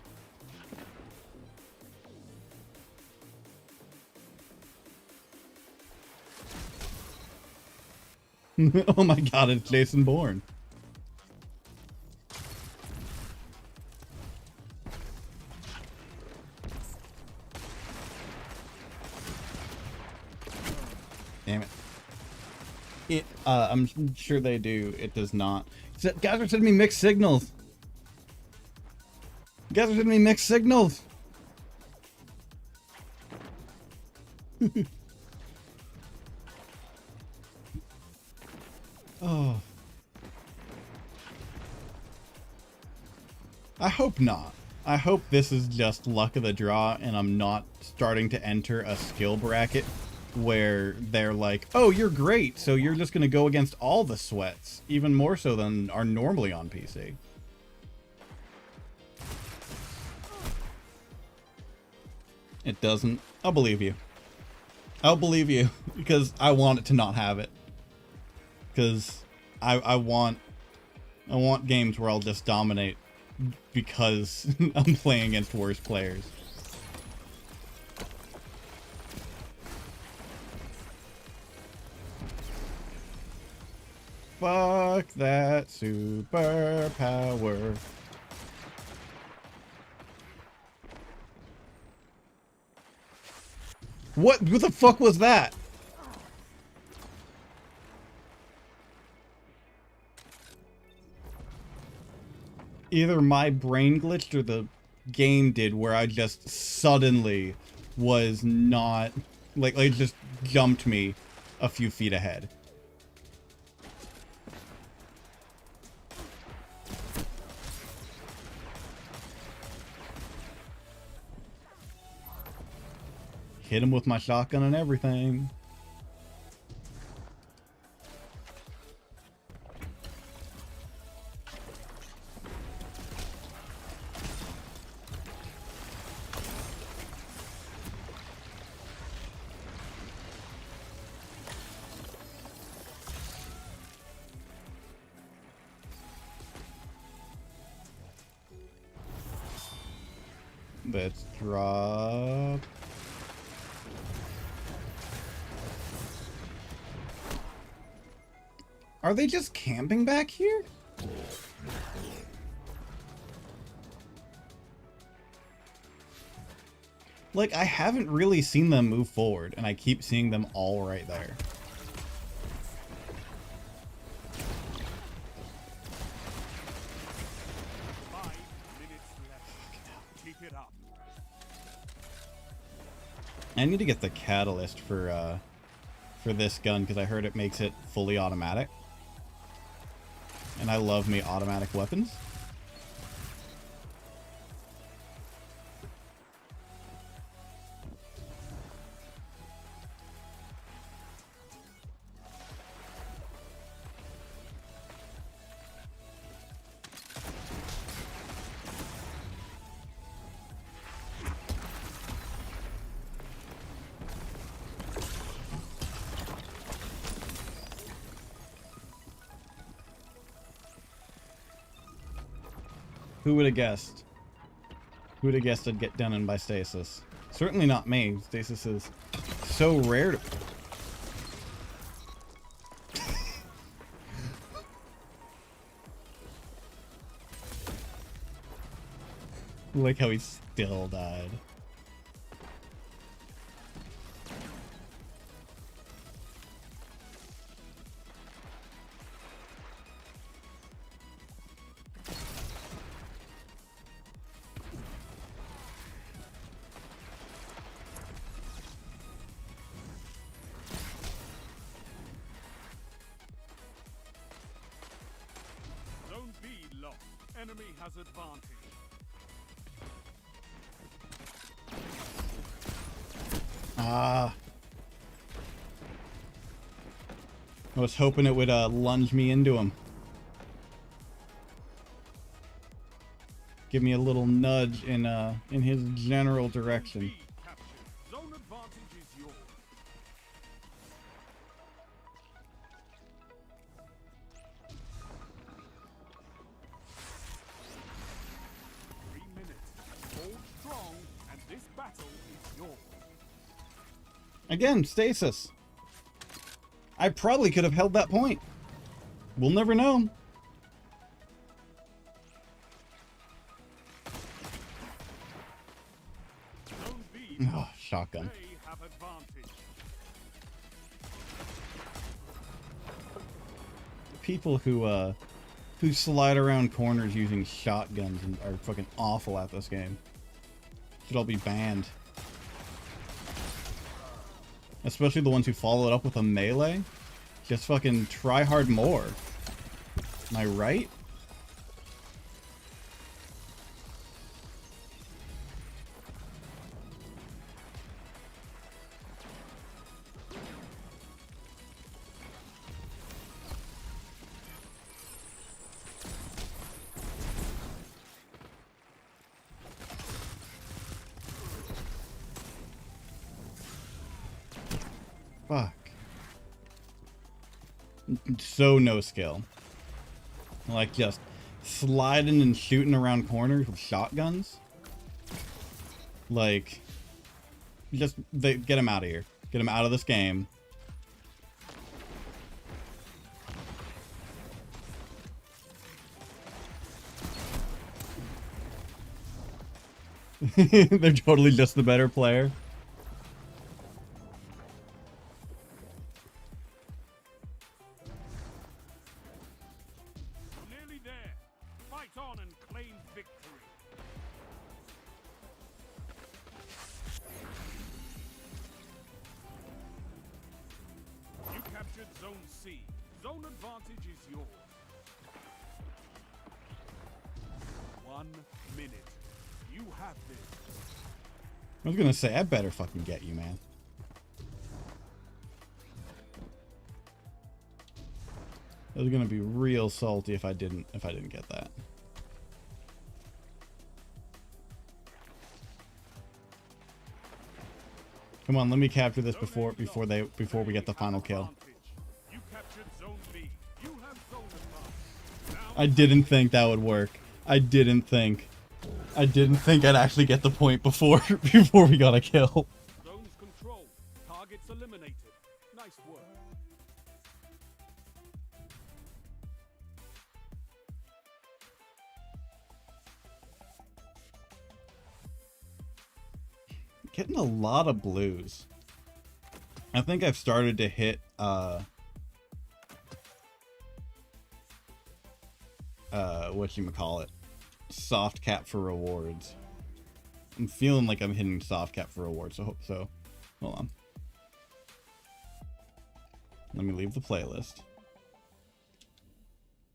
Oh my god, it's Jason Bourne. Damn it. I'm sure they do. It does not. Guys are sending me mixed signals. Guys are sending me mixed signals. Oh. I hope not. I hope this is just luck of the draw and I'm not starting to enter a skill bracket where they're like, oh, you're great, so you're just going to go against all the sweats, even more so than are normally on PC. It doesn't. I'll believe you. I'll believe you because I want it to not have it. Because I want games where I'll just dominate because I'm playing against worse players. Fuck that superpower. What the fuck was that? Either my brain glitched or the game did, where I just suddenly was not, like it just jumped me a few feet ahead. Hit him with my shotgun and everything. Let's drop. Are they just camping back here? Like, I haven't really seen them move forward, and I keep seeing them all right there. I need to get the catalyst for this gun because I heard it makes it fully automatic. And I love me automatic weapons. Who would have guessed? Who would have guessed I'd get done in by stasis? Certainly not me. Stasis is so rare to... Like how he still died. Zone B lost. Enemy has advantage. Ah. I was hoping it would lunge me into him. Give me a little nudge in his general direction. Zone advantage is yours. Again, stasis. I probably could have held that point. We'll never know. Zone B. Oh, shotgun. They have advantage. People who slide around corners using shotguns and are fucking awful at this game. Should all be banned. Especially the ones who follow it up with a melee. Just fucking try hard more. Am I right? Fuck. So no skill. Like just sliding and shooting around corners with shotguns. Like, just get him out of here. Get him out of this game. They're totally just the better player. Nearly there. Fight on and claim victory. You captured Zone C. Zone advantage is yours. 1 minute. You have this. I was gonna say, I better fucking get you, man. I was gonna be real salty if I didn't get that. Come on, let me capture this before we get the final kill. You captured Zone B. You have zone advantage. Now I didn't think that would work. I didn't think I'd actually get the point before we got a kill. zones controlled. Targets eliminated. Nice work. Getting a lot of blues. I think I've started to hit whatchamacallit, soft cap for rewards. I'm feeling like I'm hitting soft cap for rewards, so hold on. Let me leave the playlist.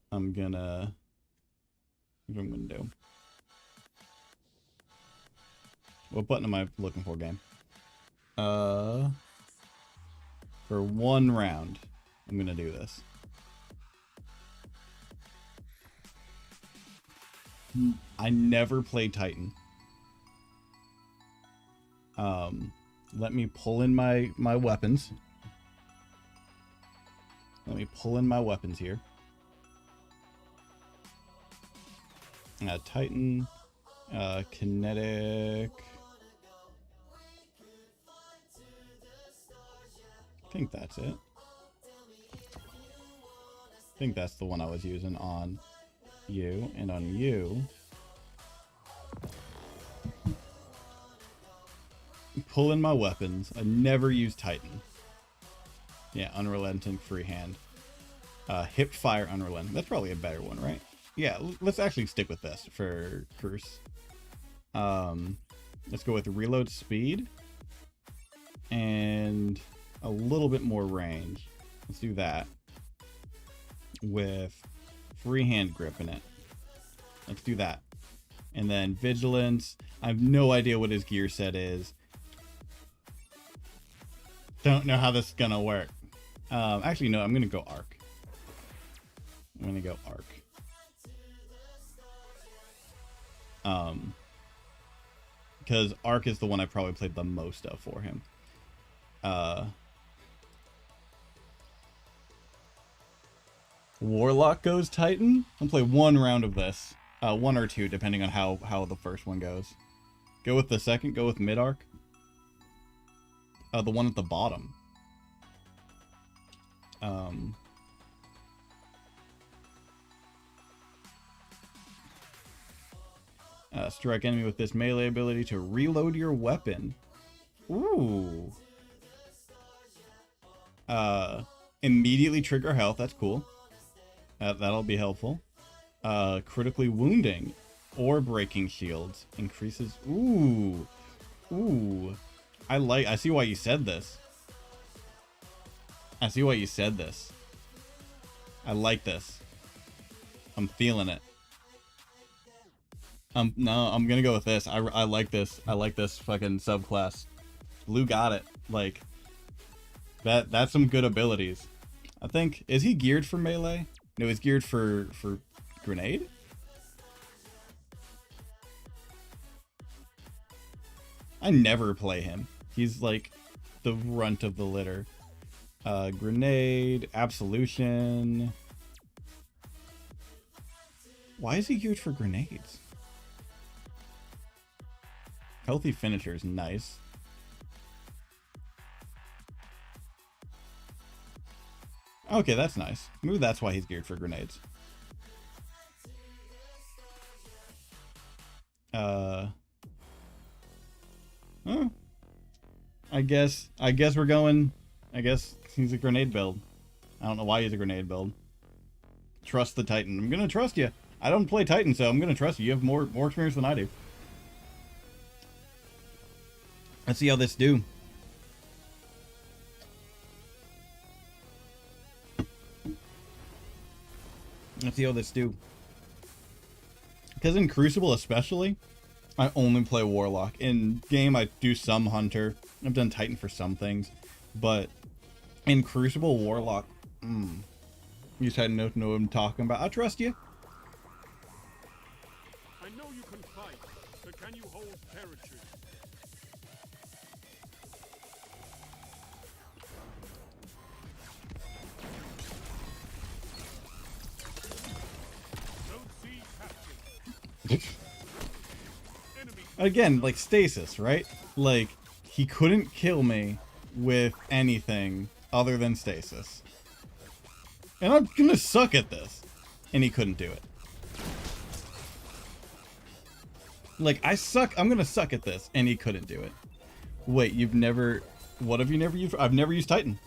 What I'm gonna do. What button am I looking for, game? For 1 round, I'm gonna do this. I never played Titan. Let me pull in my weapons. Let me pull in my weapons here. Titan, kinetic. I think that's it. I think that's the one I was using on you, and on you. Pull in my weapons. I never use Titan. Yeah, Unrelenting Freehand. Hip Fire Unrelenting. That's probably a better one, right? Yeah, let's actually stick with this for Curse. Let's go with Reload Speed. And a little bit more range. Let's do that. With Freehand Grip in it. Let's do that. And then Vigilance. I have no idea what his gear set is. Don't know how this is gonna work. Actually, no, I'm gonna go Arc. I'm gonna go Arc. Because Arc is the one I probably played the most of for him. Warlock goes Titan. I'll play 1 round of this. 1 or 2, depending on how the first one goes. Go with the second. Go with mid-arc. The one at the bottom. Strike enemy with this melee ability to reload your weapon. Ooh. Immediately trigger health. That's cool. That'll be helpful. Critically wounding or breaking shields increases. Ooh. Ooh. I see why you said this. I see why you said this. I like this. I'm feeling it. No, I'm gonna go with this. I like this. I like this fucking subclass. Blue got it. Like, that's some good abilities. I think, is he geared for melee? No, he's geared for grenade? I never play him. He's like the runt of the litter. Grenade, absolution. Why is he geared for grenades? Healthy finishers, nice. Okay, that's nice. Maybe that's why he's geared for grenades. Huh. I guess we're going. I guess he's a grenade build. I don't know why he's a grenade build. Trust the Titan. I'm gonna trust you. I don't play Titan, so I'm gonna trust you. You have more experience than I do. Let's see how this do. Let's see how this do. Because in Crucible especially, I only play Warlock. In game, I do some Hunter. I've done Titan for some things. But in Crucible, Warlock, you just had to know what I'm talking about. I trust you. I know you can fight, but can you hold territory? Zone C captured. Again, like stasis, right? Like, he couldn't kill me with anything other than stasis. And I'm gonna suck at this. And he couldn't do it. Like, I'm gonna suck at this, and he couldn't do it. Wait, what have you never used? I've never used Titan.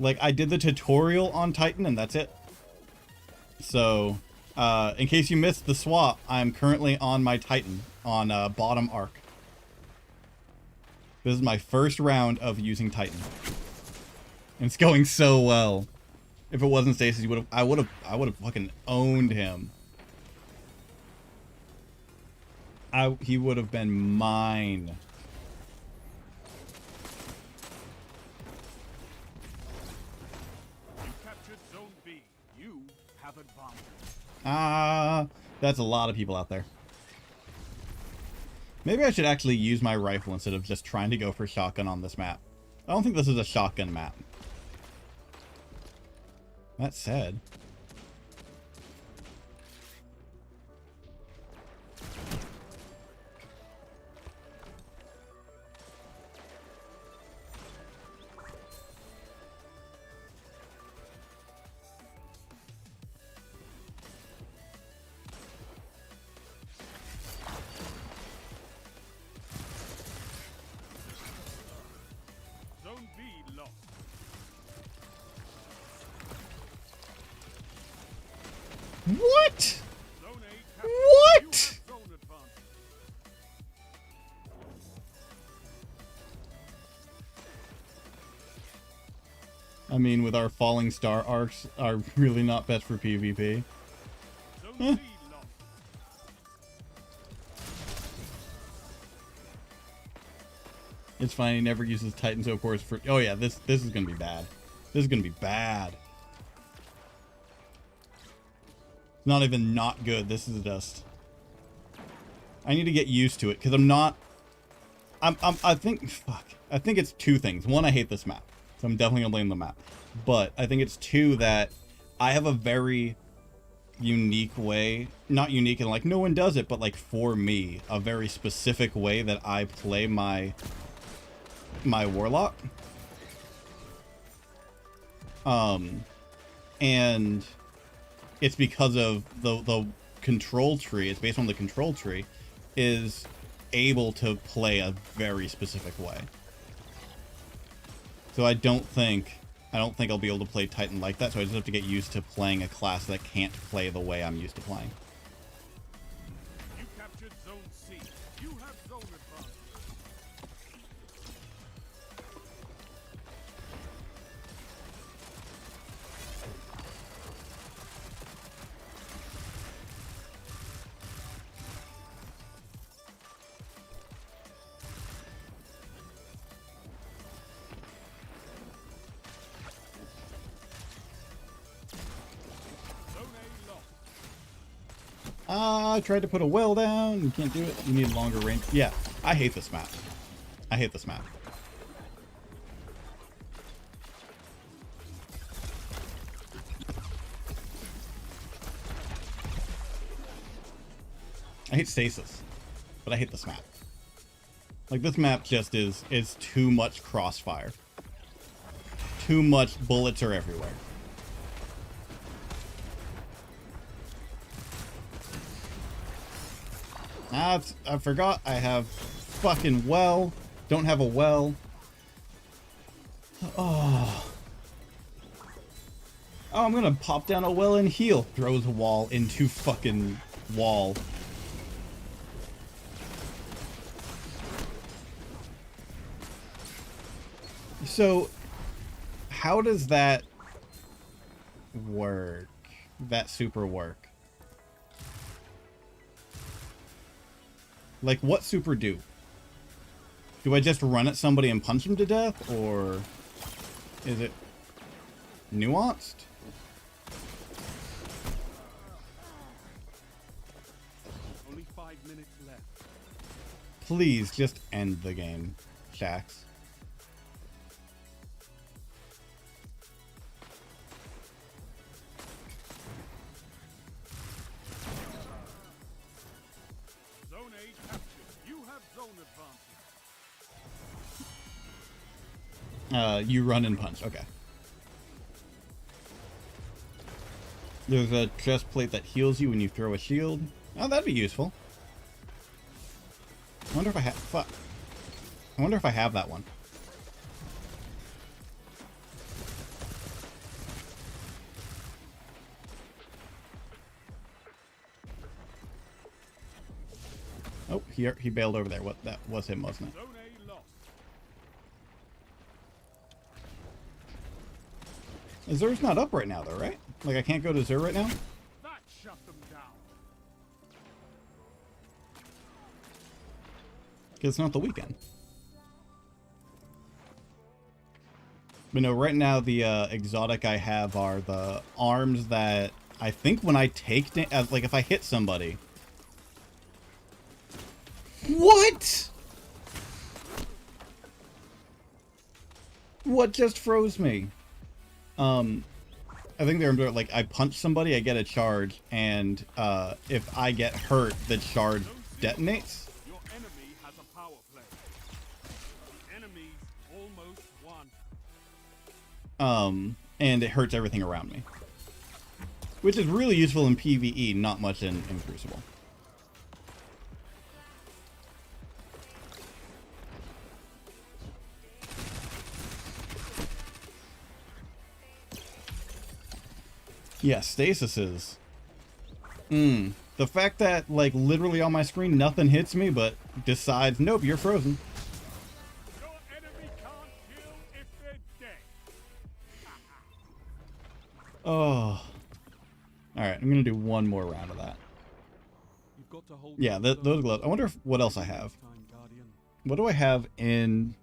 Like, I did the tutorial on Titan, and that's it. So, in case you missed the swap, I'm currently on my Titan, on bottom arc. This is my first round of using Titan. And it's going so well. If it wasn't Stasis, I would have fucking owned him. He would have been mine. You captured Zone B. You have advantage. That's a lot of people out there. Maybe I should actually use my rifle instead of just trying to go for shotgun on this map. I don't think this is a shotgun map. That said, Zone B lost. what? Zone A captured. What? You have zone advantage. I mean, with our falling star arcs are really not best for PvP. Zone Huh. C lost. It's fine. He never uses Titan, so of course for. Oh yeah, this is gonna be bad. This is gonna be bad. It's not even not good. This is just. I need to get used to it because I'm not. I think. Fuck. I think it's two things. One, I hate this map, so I'm definitely gonna blame the map. But I think it's two that I have a very unique way, not unique and like no one does it, but like for me, a very specific way that I play my Warlock. And it's because of the control tree. It's based on the control tree is able to play a very specific way. So I don't think I'll be able to play Titan like that. So I just have to get used to playing a class that can't play the way I'm used to playing. You captured Zone C. You have zone advantage. I tried to put a well down. You can't do it. You need longer range. Yeah, I hate this map. I hate this map. I hate stasis, but I hate this map. Like, this map just is too much crossfire. Too much bullets are everywhere. I forgot I have fucking well. Don't have a well. Oh. Oh, I'm gonna pop down a well and heal. Throws a wall into fucking wall. So, how does that work? That super work? Like, what super do? Do I just run at somebody and punch them to death? Or is it nuanced? Only 5 minutes left. Please just end the game, Shaxx. Zone A captured. You have zone advantage. You run and punch. Okay. There's a chest plate that heals you when you throw a shield. Oh, that'd be useful. I wonder if I have... Fuck. I wonder if I have that one. Oh, he bailed over there. What, that was him, wasn't it? Zone A lost. Zer's not up right now, though, right? Like, I can't go to Zer right now? That shut them down. Because it's not the weekend. But no, right now the exotic I have are the arms that I think when I take... like, if I hit somebody... What? What just froze me? I think they're like, I punch somebody, I get a charge, and if I get hurt, the charge detonates. Your enemy has a power play. The enemy's almost won. And it hurts everything around me. Which is really useful in PvE, not much in Crucible. Yeah, stasis is... The fact that, like, literally on my screen nothing hits me, but decides, nope, you're frozen. Your enemy can't kill if they're dead. Oh. Alright, I'm gonna do one more round of that. You've got to hold Yeah, those gloves. I wonder what else I have. What do I have in...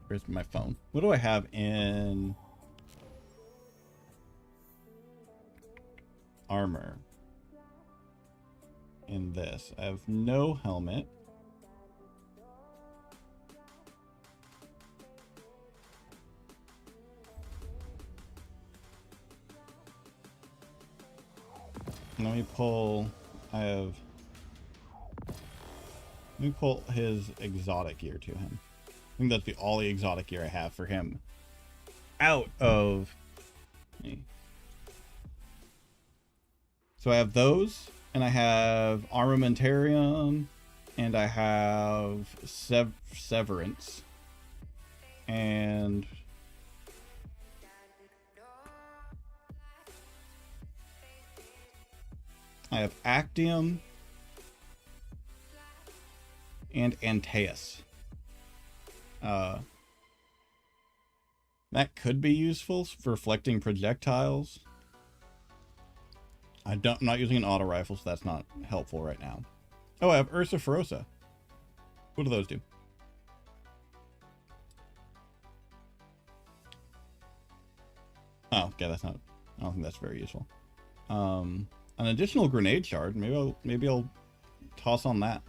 Where's my phone? What do I have in... armor? In this. I have no helmet. Let me pull... Let me pull his exotic gear to him. I think that's the only exotic gear I have for him. Out of So I have those, and I have Armamentarium, and I have Severance, and I have Actium and Antaeus. That could be useful for reflecting projectiles. I'm not using an auto rifle, so that's not helpful right now. Oh, I have Ursa Ferosa. What do those do? Oh, yeah, that's not. I don't think that's very useful. An additional grenade shard. Maybe I'll toss on that.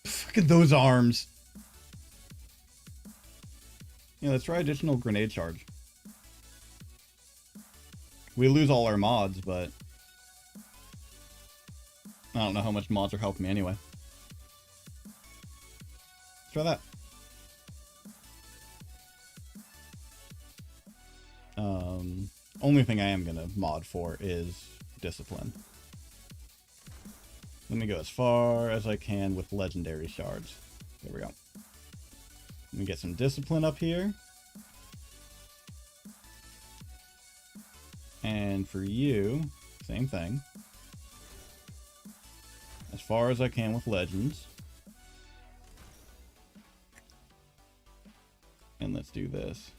Fucking those arms. Yeah, let's try additional grenade charge. We lose all our mods, but I don't know how much mods are helping me anyway. Let's try that. Only thing I am gonna mod for is discipline. Let me go as far as I can with legendary shards. There we go. Let me get some discipline up here. And for you, same thing. As far as I can with legends. And let's do this.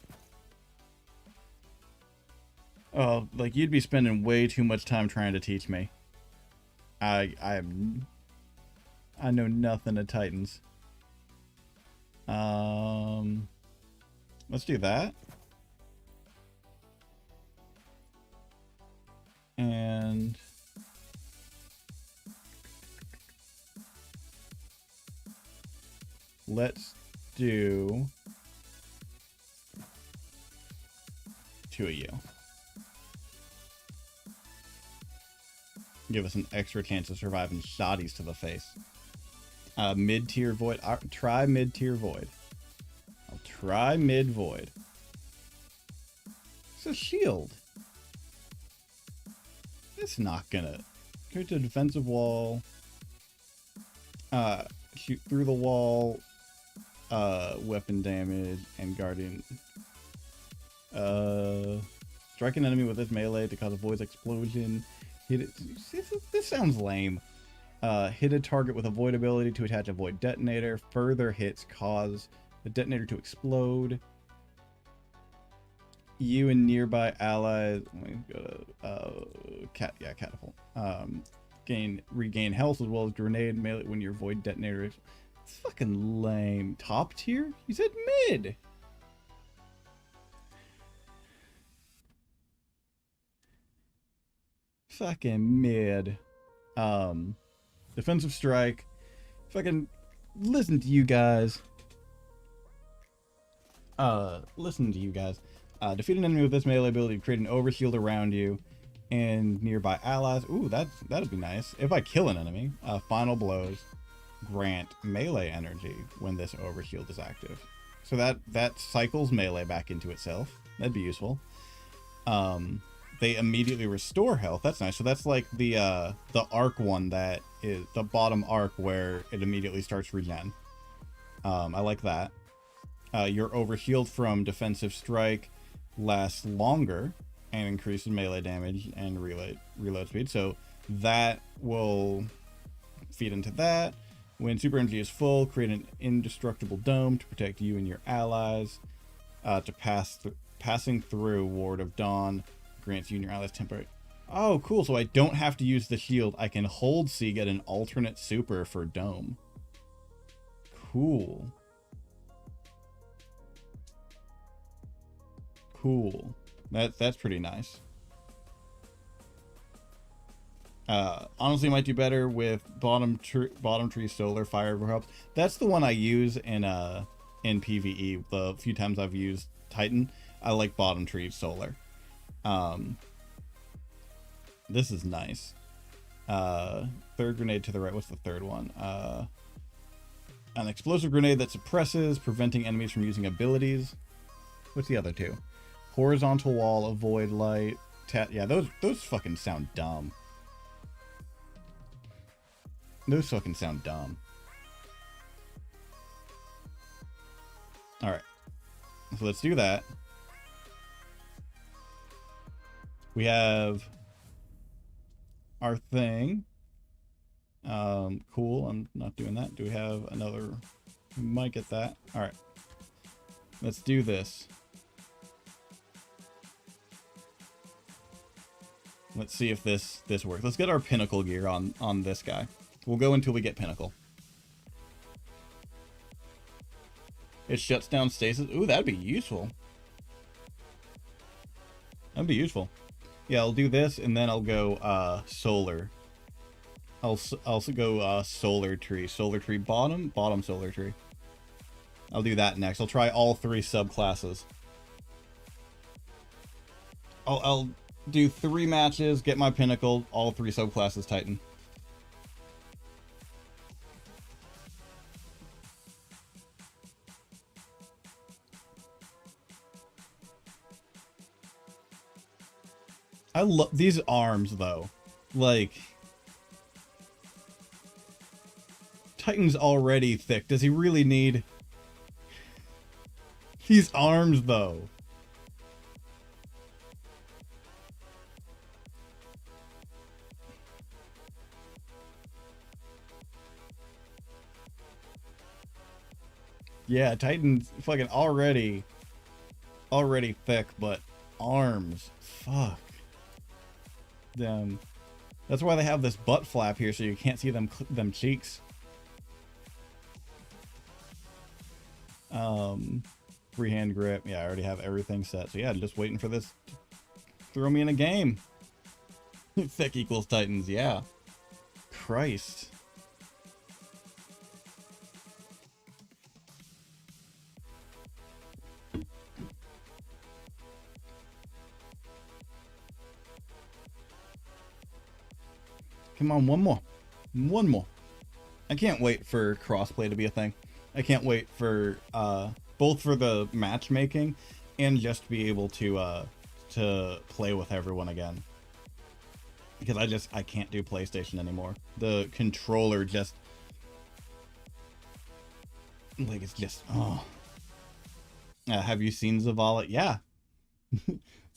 Oh, like you'd be spending way too much time trying to teach me. I know nothing of Titans. Let's do that. And let's do 2 of you. Give us an extra chance of surviving shotties to the face. Mid-tier void. Try mid-tier void. I'll try mid-void. It's a shield. It's not gonna. Go to defensive wall. Shoot through the wall. Weapon damage and guardian. Strike an enemy with this melee to cause a void's explosion. Hit it. This sounds lame. Hit a target with a void ability to attach a void detonator. Further hits cause the detonator to explode. You and nearby allies. Let me go to catapult. Regain health as well as grenade melee when your void detonator. It's fucking lame. Top tier? You said mid. Fucking mid. Defensive strike. Fucking listen to you guys. Defeat an enemy with this melee ability to create an overshield around you and nearby allies. Ooh, that'd be nice. If I kill an enemy, final blows grant melee energy when this overshield is active. So that cycles melee back into itself. That'd be useful. They immediately restore health. That's nice. So that's like the arc one that is the bottom arc where it immediately starts regen. I like that. Your overshield from defensive strike lasts longer and increases melee damage and reload speed. So that will feed into that. When super energy is full, create an indestructible dome to protect you and your allies. Passing through Ward of Dawn grants you and your allies temporary. Oh, cool. So I don't have to use the shield. I can hold C, get an alternate super for dome. Cool. Cool. That's pretty nice. Honestly, might do better with bottom tree solar fire helps. That's the one I use in PvE. The few times I've used Titan, I like bottom tree solar. This is nice. Third grenade to the right. What's the third one? An explosive grenade that suppresses, preventing enemies from using abilities. What's the other two? Horizontal wall, avoid light. Yeah, those fucking sound dumb. Those fucking sound dumb. Alright. So let's do that. We have our thing. Cool. I'm not doing that. Do we have another? We might get that. Alright. Let's do this. Let's see if this works. Let's get our pinnacle gear on this guy. We'll go until we get pinnacle. It shuts down stasis. Ooh, that'd be useful. That'd be useful. Yeah, I'll do this, and then I'll go solar. I'll also go solar tree. Solar tree bottom solar tree. I'll do that next. I'll try all 3 subclasses. I'll do 3 matches, get my pinnacle, all 3 subclasses Titan. I love these arms though. Like, Titan's already thick. Does he really need these arms though? Yeah, Titan's fucking already thick, but arms, fuck. Them. That's why they have this butt flap here, so you can't see them cheeks. Freehand grip. Yeah, I already have everything set. So yeah, just waiting for this to throw me in a game. Thick equals Titans. Yeah. Christ. Come on, one more. One more. I can't wait for crossplay to be a thing. I can't wait for both for the matchmaking and just be able to play with everyone again. Because I can't do PlayStation anymore. The controller just like it's just oh. Have you seen Zavala? Yeah.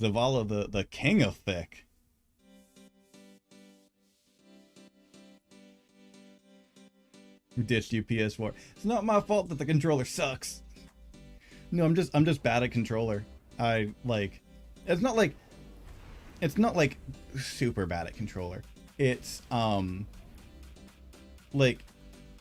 Zavala, the king of thick. Ditched you PS4. It's not my fault that the controller sucks. No, I'm just bad at controller. It's not like super bad at controller. It's like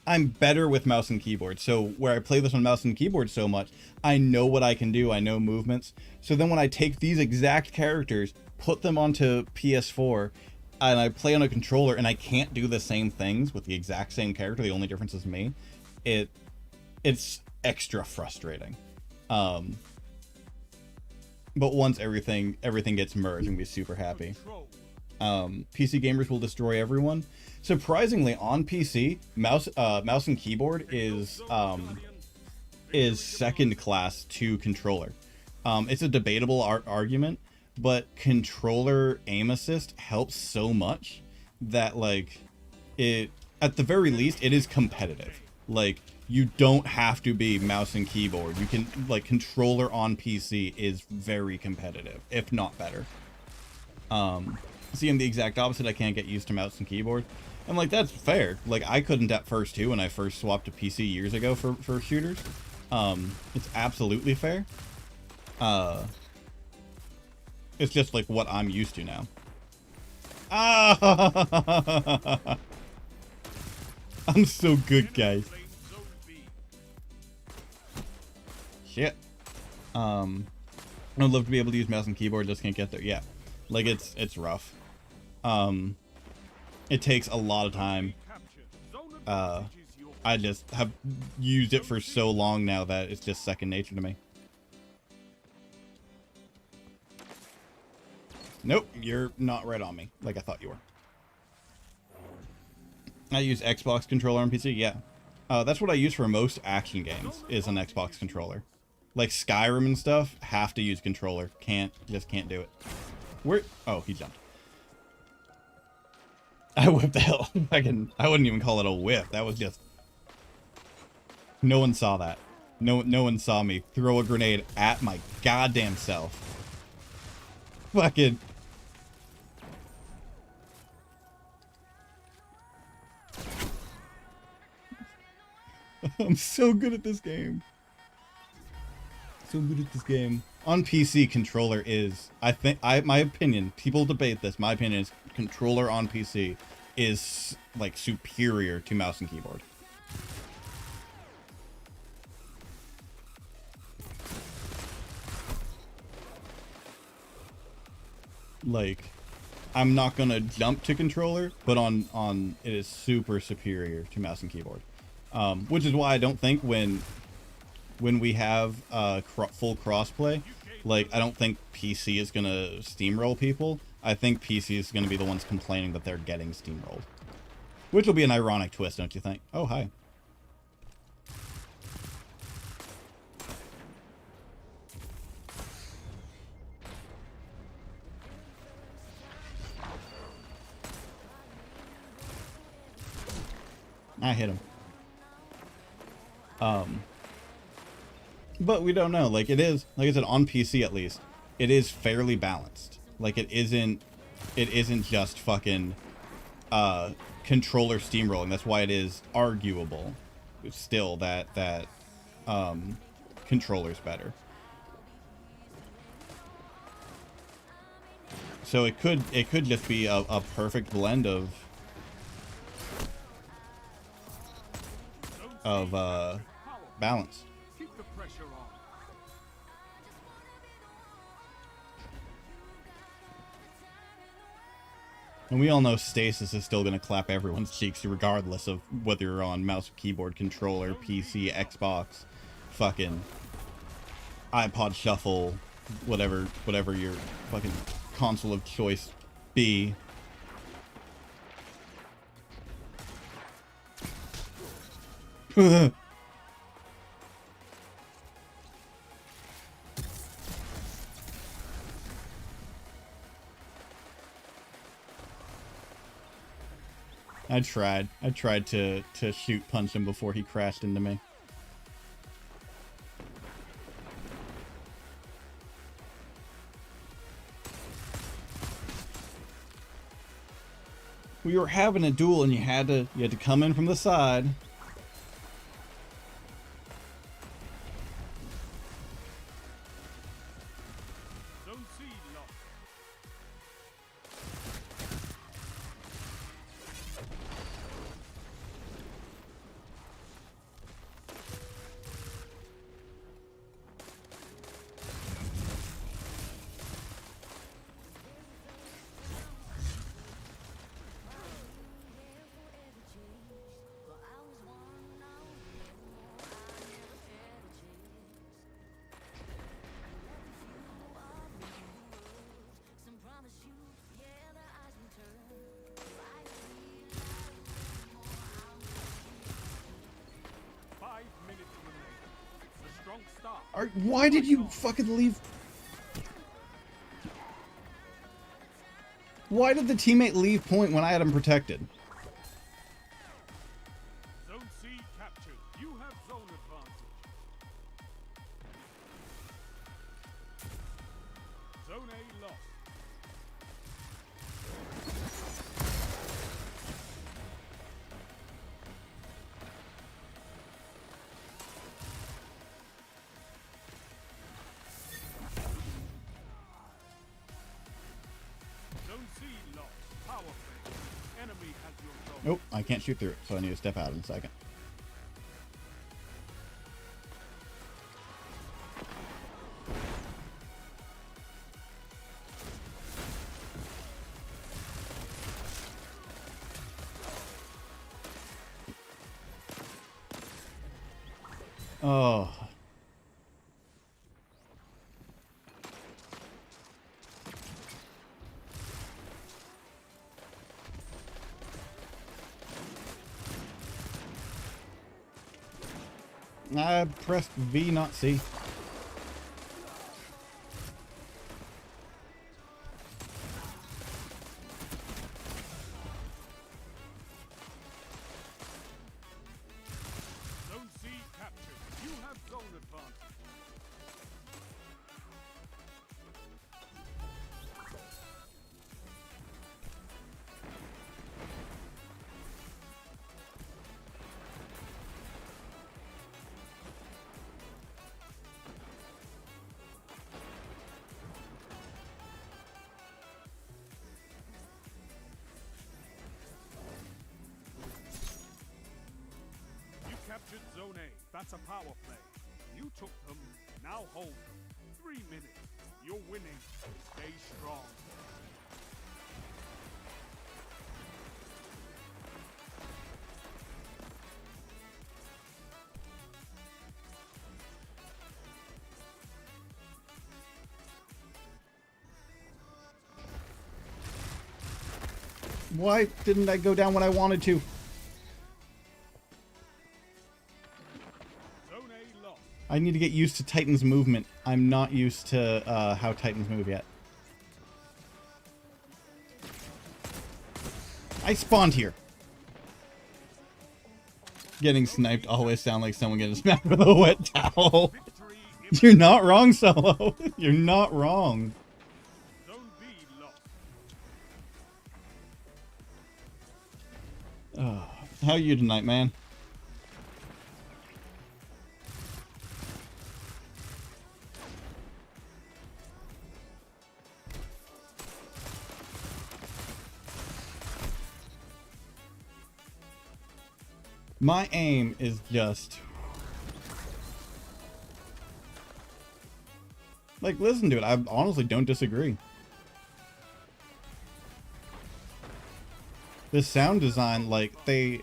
I'm better with mouse and keyboard. So where I play this on mouse and keyboard so much, I know what I can do. I know movements. So then when I take these exact characters, put them onto PS4, and I play on a controller and I can't do the same things with the exact same character, the only difference is me, it's extra frustrating. But once everything gets merged, I'm gonna be super happy. PC gamers will destroy everyone. Surprisingly, on PC, mouse and keyboard is second class to controller. It's a debatable argument, but controller aim assist helps so much that like it, at the very least, it is competitive. Like, you don't have to be mouse and keyboard. You can, like, controller on PC is very competitive, if not better. Seeing the exact opposite, I can't get used to mouse and keyboard. I'm like, that's fair. Like, I couldn't at first too when I first swapped to PC years ago for shooters. It's absolutely fair. It's just like what I'm used to now. Ah! I'm so good, guys. Shit. I'd love to be able to use mouse and keyboard, just can't get there. Yeah. Like, it's rough. It takes a lot of time. I just have used it for so long now that it's just second nature to me. Nope, you're not right on me, like I thought you were. I use Xbox controller on PC, yeah. That's what I use for most action games, is an Xbox controller. Like Skyrim and stuff, have to use controller. Just can't do it. Where? Oh, he jumped. I whipped the hell. I wouldn't even call it a whip. That was just... No one saw that. No one saw me throw a grenade at my goddamn self. Fucking... I'm so good at this game. So good at this game. On PC, controller is... my opinion, people debate this, my opinion is controller on PC is, like, superior to mouse and keyboard. Like, I'm not gonna jump to controller, but on it is super superior to mouse and keyboard. Which is why I don't think when we have full crossplay, like, I don't think PC is gonna steamroll people. I think PC is gonna be the ones complaining that they're getting steamrolled, which will be an ironic twist, don't you think? Oh, hi. I hit him. But we don't know. Like, it is, like I said, on PC at least, it is fairly balanced. Like, it isn't just fucking controller steamrolling. That's why it is arguable still that controller's better. So it could just be a perfect blend of balance. Keep the pressure on. And we all know Stasis is still going to clap everyone's cheeks regardless of whether you're on mouse, keyboard, controller, PC, Xbox, fucking iPod Shuffle, whatever your fucking console of choice be. I tried to shoot punch him before he crashed into me. We were having a duel and you had to come in from the side. Zone C lost. Why did you fucking leave? Why did the teammate leave point when I had him protected? Zone C captured. You have zone advantage. Zone A lost. Zone C lost. Power play. Enemy has your zone. Nope, I can't shoot through it, so I need to step out in a second. Oh. I pressed V, not C. Zone C captured. You have zone advantage. You captured Zone A. That's a power play. You took them. Now hold them. 3 minutes. You're winning. Stay strong. Why didn't I go down when I wanted to? Zone A lost. I need to get used to Titan's movement. I'm not used to how Titans move yet. I spawned here. Getting sniped always sound like someone getting smacked with a wet towel. Victory You're not wrong, Solo. You're not wrong. Zone B lost. How are you tonight, man? My aim is just... like, listen to it. I honestly don't disagree. The sound design, like, they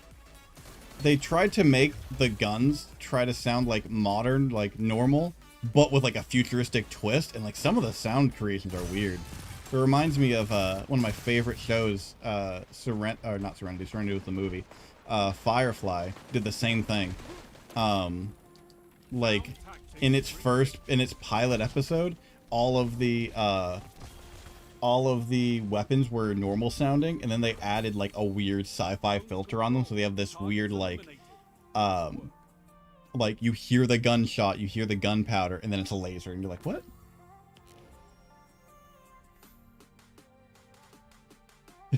tried to make the guns try to sound like modern, like normal, but with like a futuristic twist, and like some of the sound creations are weird. It reminds me of one of my favorite shows, Serenity was the movie. Firefly did the same thing. Like in its pilot episode, all of the weapons were normal sounding, and then they added like a weird sci-fi filter on them, so they have this weird like you hear the gunshot, you hear the gunpowder, and then it's a laser, and you're like, what?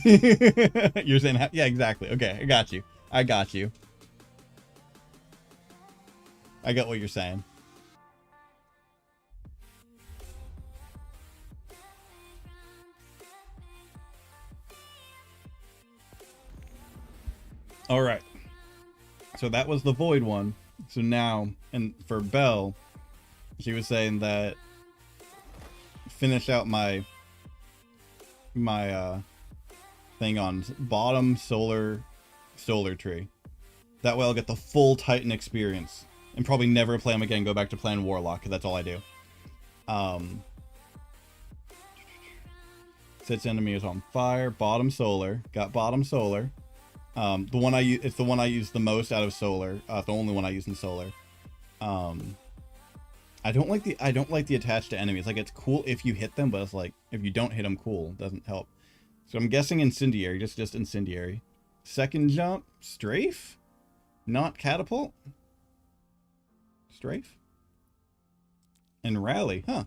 You're saying, yeah, exactly. Okay, I got you. I got you. I got what you're saying. All right. So that was the void one. So now, and for Belle, she was saying that finish out my thing on bottom solar tree. That way I'll get the full Titan experience and probably never play him again. Go back to playing Warlock, because that's all I do. Sits enemy is on fire. Bottom solar. Got bottom solar. The one I use, it's the one I use the most out of solar. The only one I use in solar. I don't like the attached to enemies. Like, it's cool if you hit them, but it's like if you don't hit them, cool, doesn't help. So I'm guessing incendiary, just incendiary. Second jump, strafe, not catapult. Strafe and rally, huh?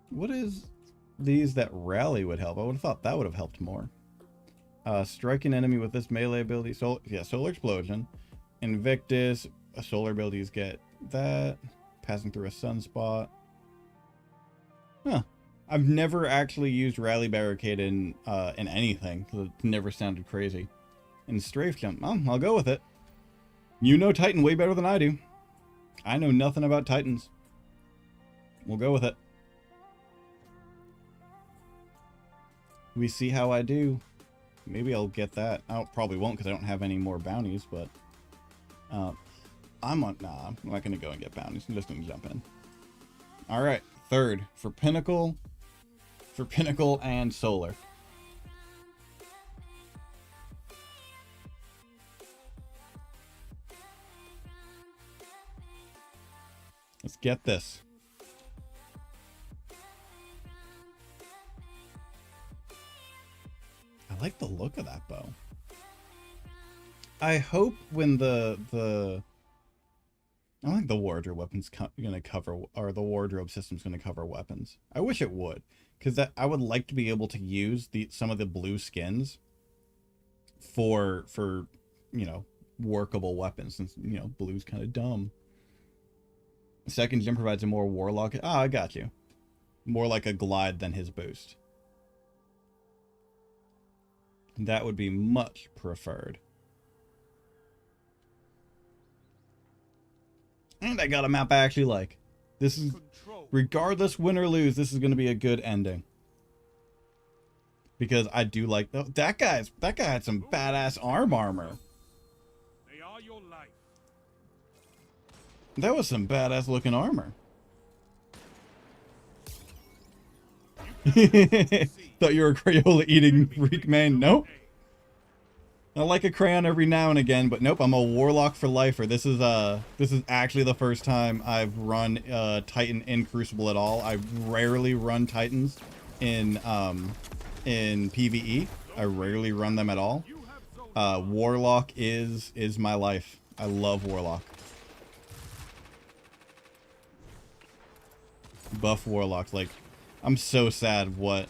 What is these that rally would help? I would have thought that would have helped more. Strike an enemy with this melee ability. Solar explosion. Invictus. Solar abilities get that. Passing through a sunspot. Huh. I've never actually used rally barricade in anything, because it never sounded crazy. And strafe jump. Well, I'll go with it. You know Titan way better than I do. I know nothing about Titans. We'll go with it. We see how I do. Maybe I'll get that. I probably won't, because I don't have any more bounties, but I'm not gonna go and get bounties. I'm just gonna jump in. All right, third for Pinnacle and Solar. Let's get this. I like the look of that bow. I hope when I don't think the wardrobe weapon's gonna cover, or the wardrobe system's gonna cover weapons. I wish it would, because I would like to be able to use some of the blue skins for you know, workable weapons, since, you know, blue's kind of dumb. Second gym provides a more warlock. Ah, I got you. More like a glide than his boost. That would be much preferred. And I got a map I actually like. This is, regardless win or lose, this is going to be a good ending. Because I do like that guy had some badass armor. They are your life. That was some badass looking armor. Thought you were a Crayola eating freak, man. Nope. I like a crayon every now and again, but nope, I'm a warlock for lifer. This is actually the first time I've run Titan in Crucible at all. I rarely run Titans in PvE. I rarely run them at all. Warlock is my life. I love Warlock. Buff Warlocks, like, I'm so sad what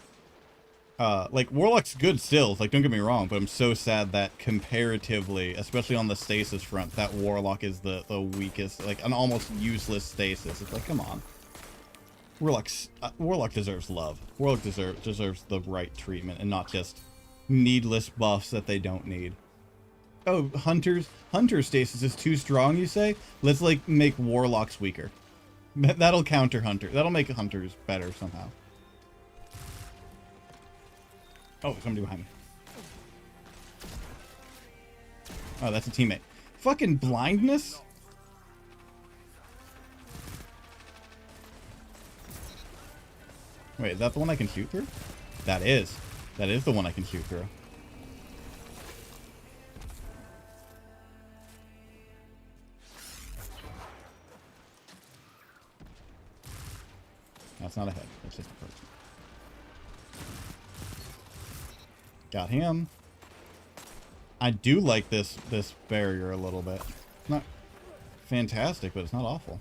like, Warlock's good still, like, don't get me wrong, but I'm so sad that comparatively, especially on the stasis front, that Warlock is the weakest, like, an almost useless stasis. It's like, come on. Warlock deserves love. Warlock deserves the right treatment, and not just needless buffs that they don't need. Oh, Hunter stasis is too strong, you say? Let's, like, make Warlocks weaker. That'll counter Hunter. That'll make Hunters better somehow. Oh, somebody behind me. Oh, that's a teammate. Fucking blindness? Wait, is that the one I can shoot through? That is. That is the one I can shoot through. That's not a head. That's just a person. Got him. I do like this barrier a little bit. It's not fantastic, but it's not awful.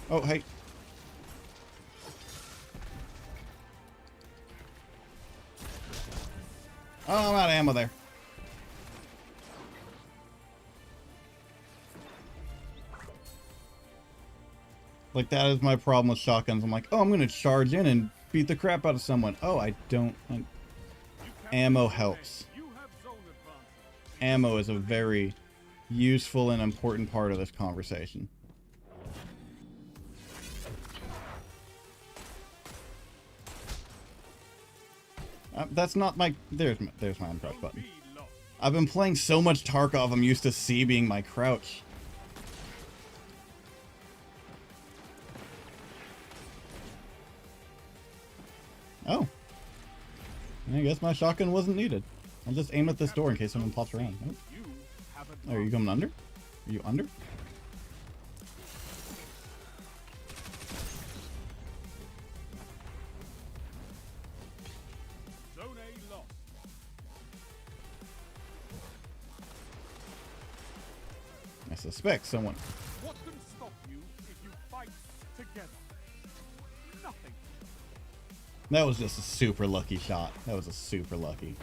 Oh, hey. Oh, I'm out of ammo there. Like, that is my problem with shotguns. I'm like, oh, I'm going to charge in and beat the crap out of someone. Oh, I don't... Ammo helps. Ammo is a very useful and important part of this conversation. That's not my... There's my uncrouch button. I've been playing so much Tarkov, I'm used to C being my crouch. Oh. I guess my shotgun wasn't needed. I'll just aim at this door in case someone pops around. Nope. Oh, are you coming under? Are you under? Zone A lost. I suspect someone... What can stop you if you fight together? Nothing. That was just a super lucky shot. That was a super lucky. You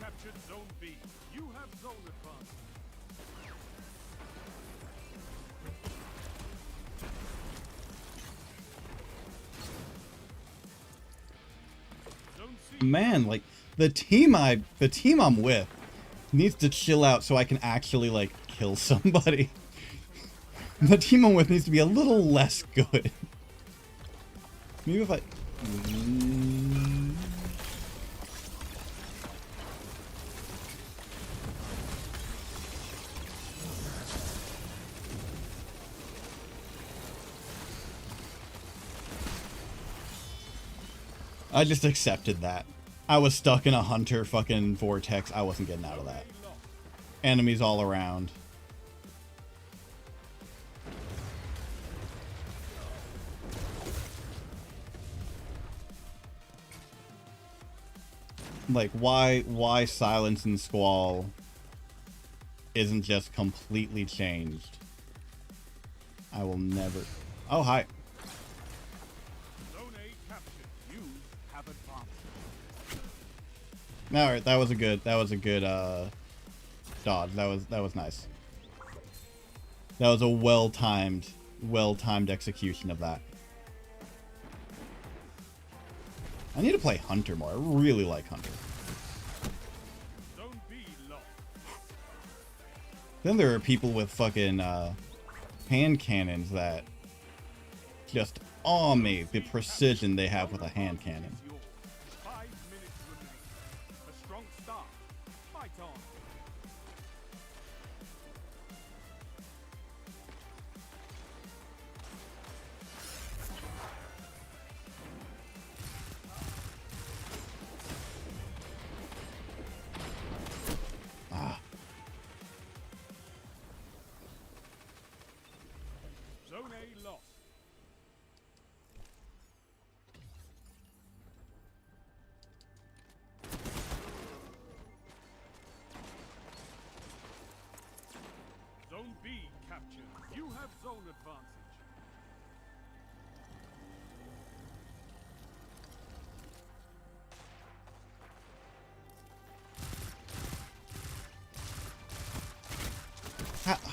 captured Zone B. You have zone advantage. Zone C. Man, like, the team I'm with needs to chill out so I can actually, like, kill somebody. The team I'm with needs to be a little less good. Maybe if I... I just accepted that. I was stuck in a Hunter fucking vortex. I wasn't getting out of that. enemies all around. Like, why Silence and Squall isn't just completely changed. I will never... Oh, hi. Zone A captured. You have advanced. Alright, that was a good dodge. That was nice. That was a well-timed execution of that. I need to play Hunter more. I really like Hunter. Zone B lost. Then there are people with fucking hand cannons that just awe me, the precision they have with a hand cannon. Is yours. 5 minutes remain. A strong start. Fight on. Ah, Zone A lost. Zone B captured. You have zone advantage.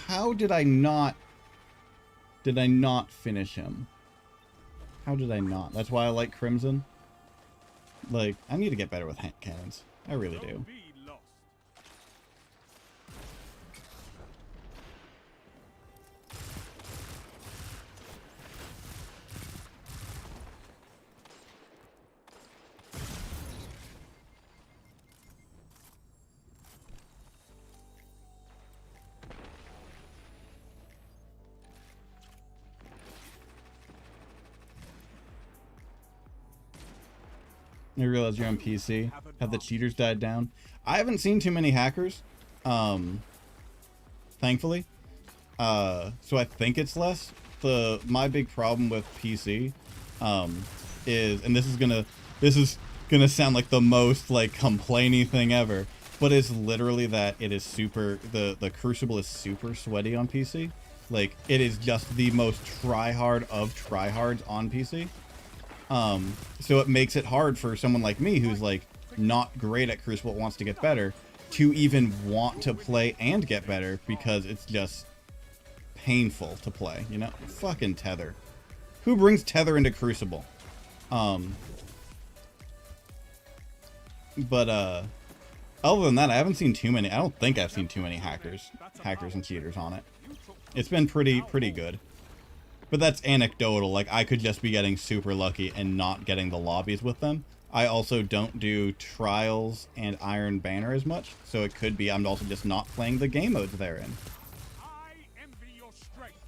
how did I not finish him? How did I not? That's why I like Crimson. Like, I need to get better with hand cannons. I really do. Zone B lost. I realize you're on PC. Have the cheaters died down? I haven't seen too many hackers, thankfully. So I think it's less. My big problem with PC, is, and this is gonna sound like the most like complainy thing ever, but it's literally that it is super. The Crucible is super sweaty on PC. Like, it is just the most tryhard of tryhards on PC. So it makes it hard for someone like me who's like not great at Crucible, wants to get better, to even want to play and get better, because it's just painful to play, you know? Fucking Tether. Who brings Tether into Crucible? But other than that, I haven't seen too many. I don't think I've seen too many hackers and cheaters on it. It's been pretty good. But that's anecdotal. Like, I could just be getting super lucky and not getting the lobbies with them. I also don't do Trials and Iron Banner as much, so it could be I'm also just not playing the game modes they're in. I envy your strength.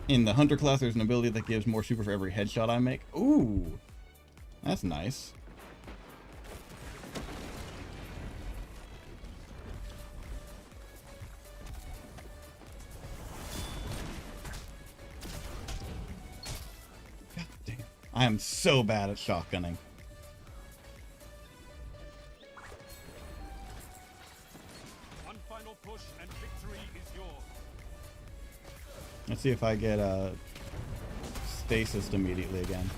In the Hunter class, there's an ability that gives more super for every headshot I make. Ooh, that's nice. God damn. I am so bad at shotgunning. One final push and victory is yours. Let's see if I get stasis immediately again.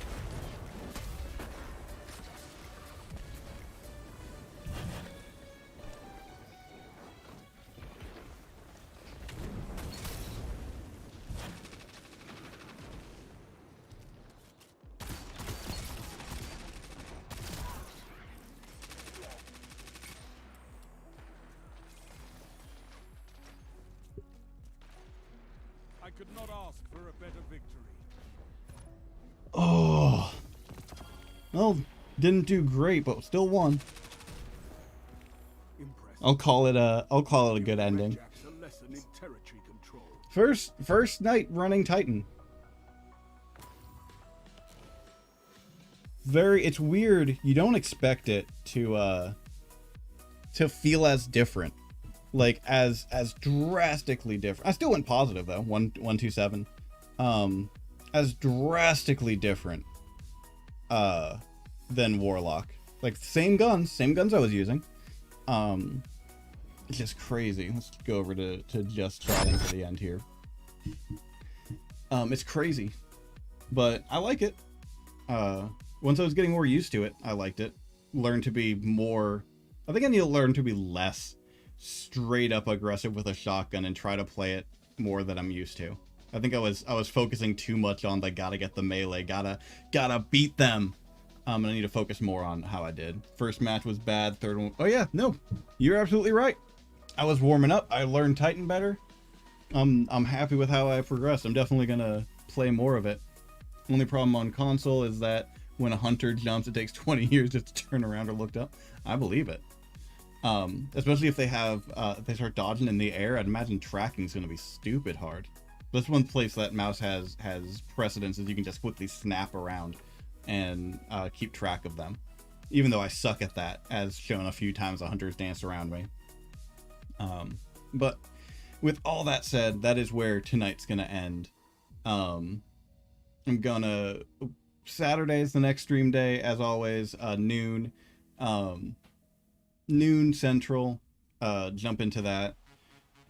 I could not ask for a better victory. Oh, well, didn't do great, but still won. Impressive. I'll call it a good ending. Jack's a lesson in territory control. First night running Titan. it's weird. You don't expect it to feel as different, like as drastically different. I still went positive though, 127, as drastically different than Warlock. Like same guns I was using. It's just crazy. Let's go over to just chatting to the end here. It's crazy, but I like it. Once I was getting more used to it, I liked it. Learned to be more. I think I need to learn to be less straight up aggressive with a shotgun and try to play it more than I'm used to. I think I was focusing too much on the gotta get the melee, gotta beat them. And I need to focus more on how I did. First match was bad. Third one, oh yeah, no, you're absolutely right. I was warming up. I learned Titan better. I'm happy with how I progressed. I'm definitely gonna play more of it. Only problem on console is that when a hunter jumps, it takes 20 years just to turn around or look up. I believe it. Especially if they have if they start dodging in the air. I'd imagine tracking is gonna be stupid hard. That's one place that mouse has precedence, is you can just quickly snap around and keep track of them. Even though I suck at that, as shown a few times, the hunters danced around me. But with all that said, that is where tonight's gonna end. I'm gonna Saturday's the next stream day, as always, noon Central. Jump into that.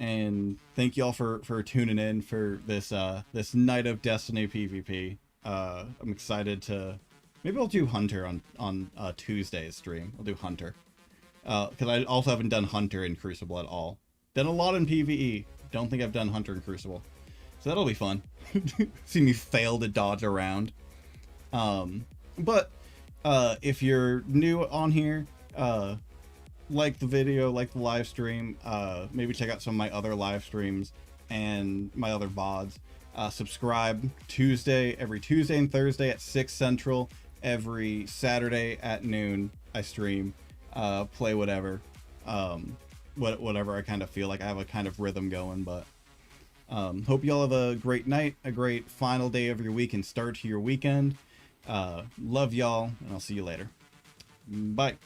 And thank y'all for tuning in for this this Night of Destiny PvP. I'm excited to, maybe I'll do Hunter on Tuesday's stream. I'll do Hunter, because I also haven't done Hunter in Crucible at all. Done a lot in PvE. Don't think I've done Hunter in Crucible, so that'll be fun. See me fail to dodge around. But if you're new on here, like the video, like the live stream, maybe check out some of my other live streams and my other VODs. Subscribe. Every Tuesday and Thursday at 6 Central. Every Saturday at noon I stream. Play whatever. Whatever I kind of feel like. I have a kind of rhythm going, but hope y'all have a great night, a great final day of your week and start to your weekend. Love y'all, and I'll see you later. Bye.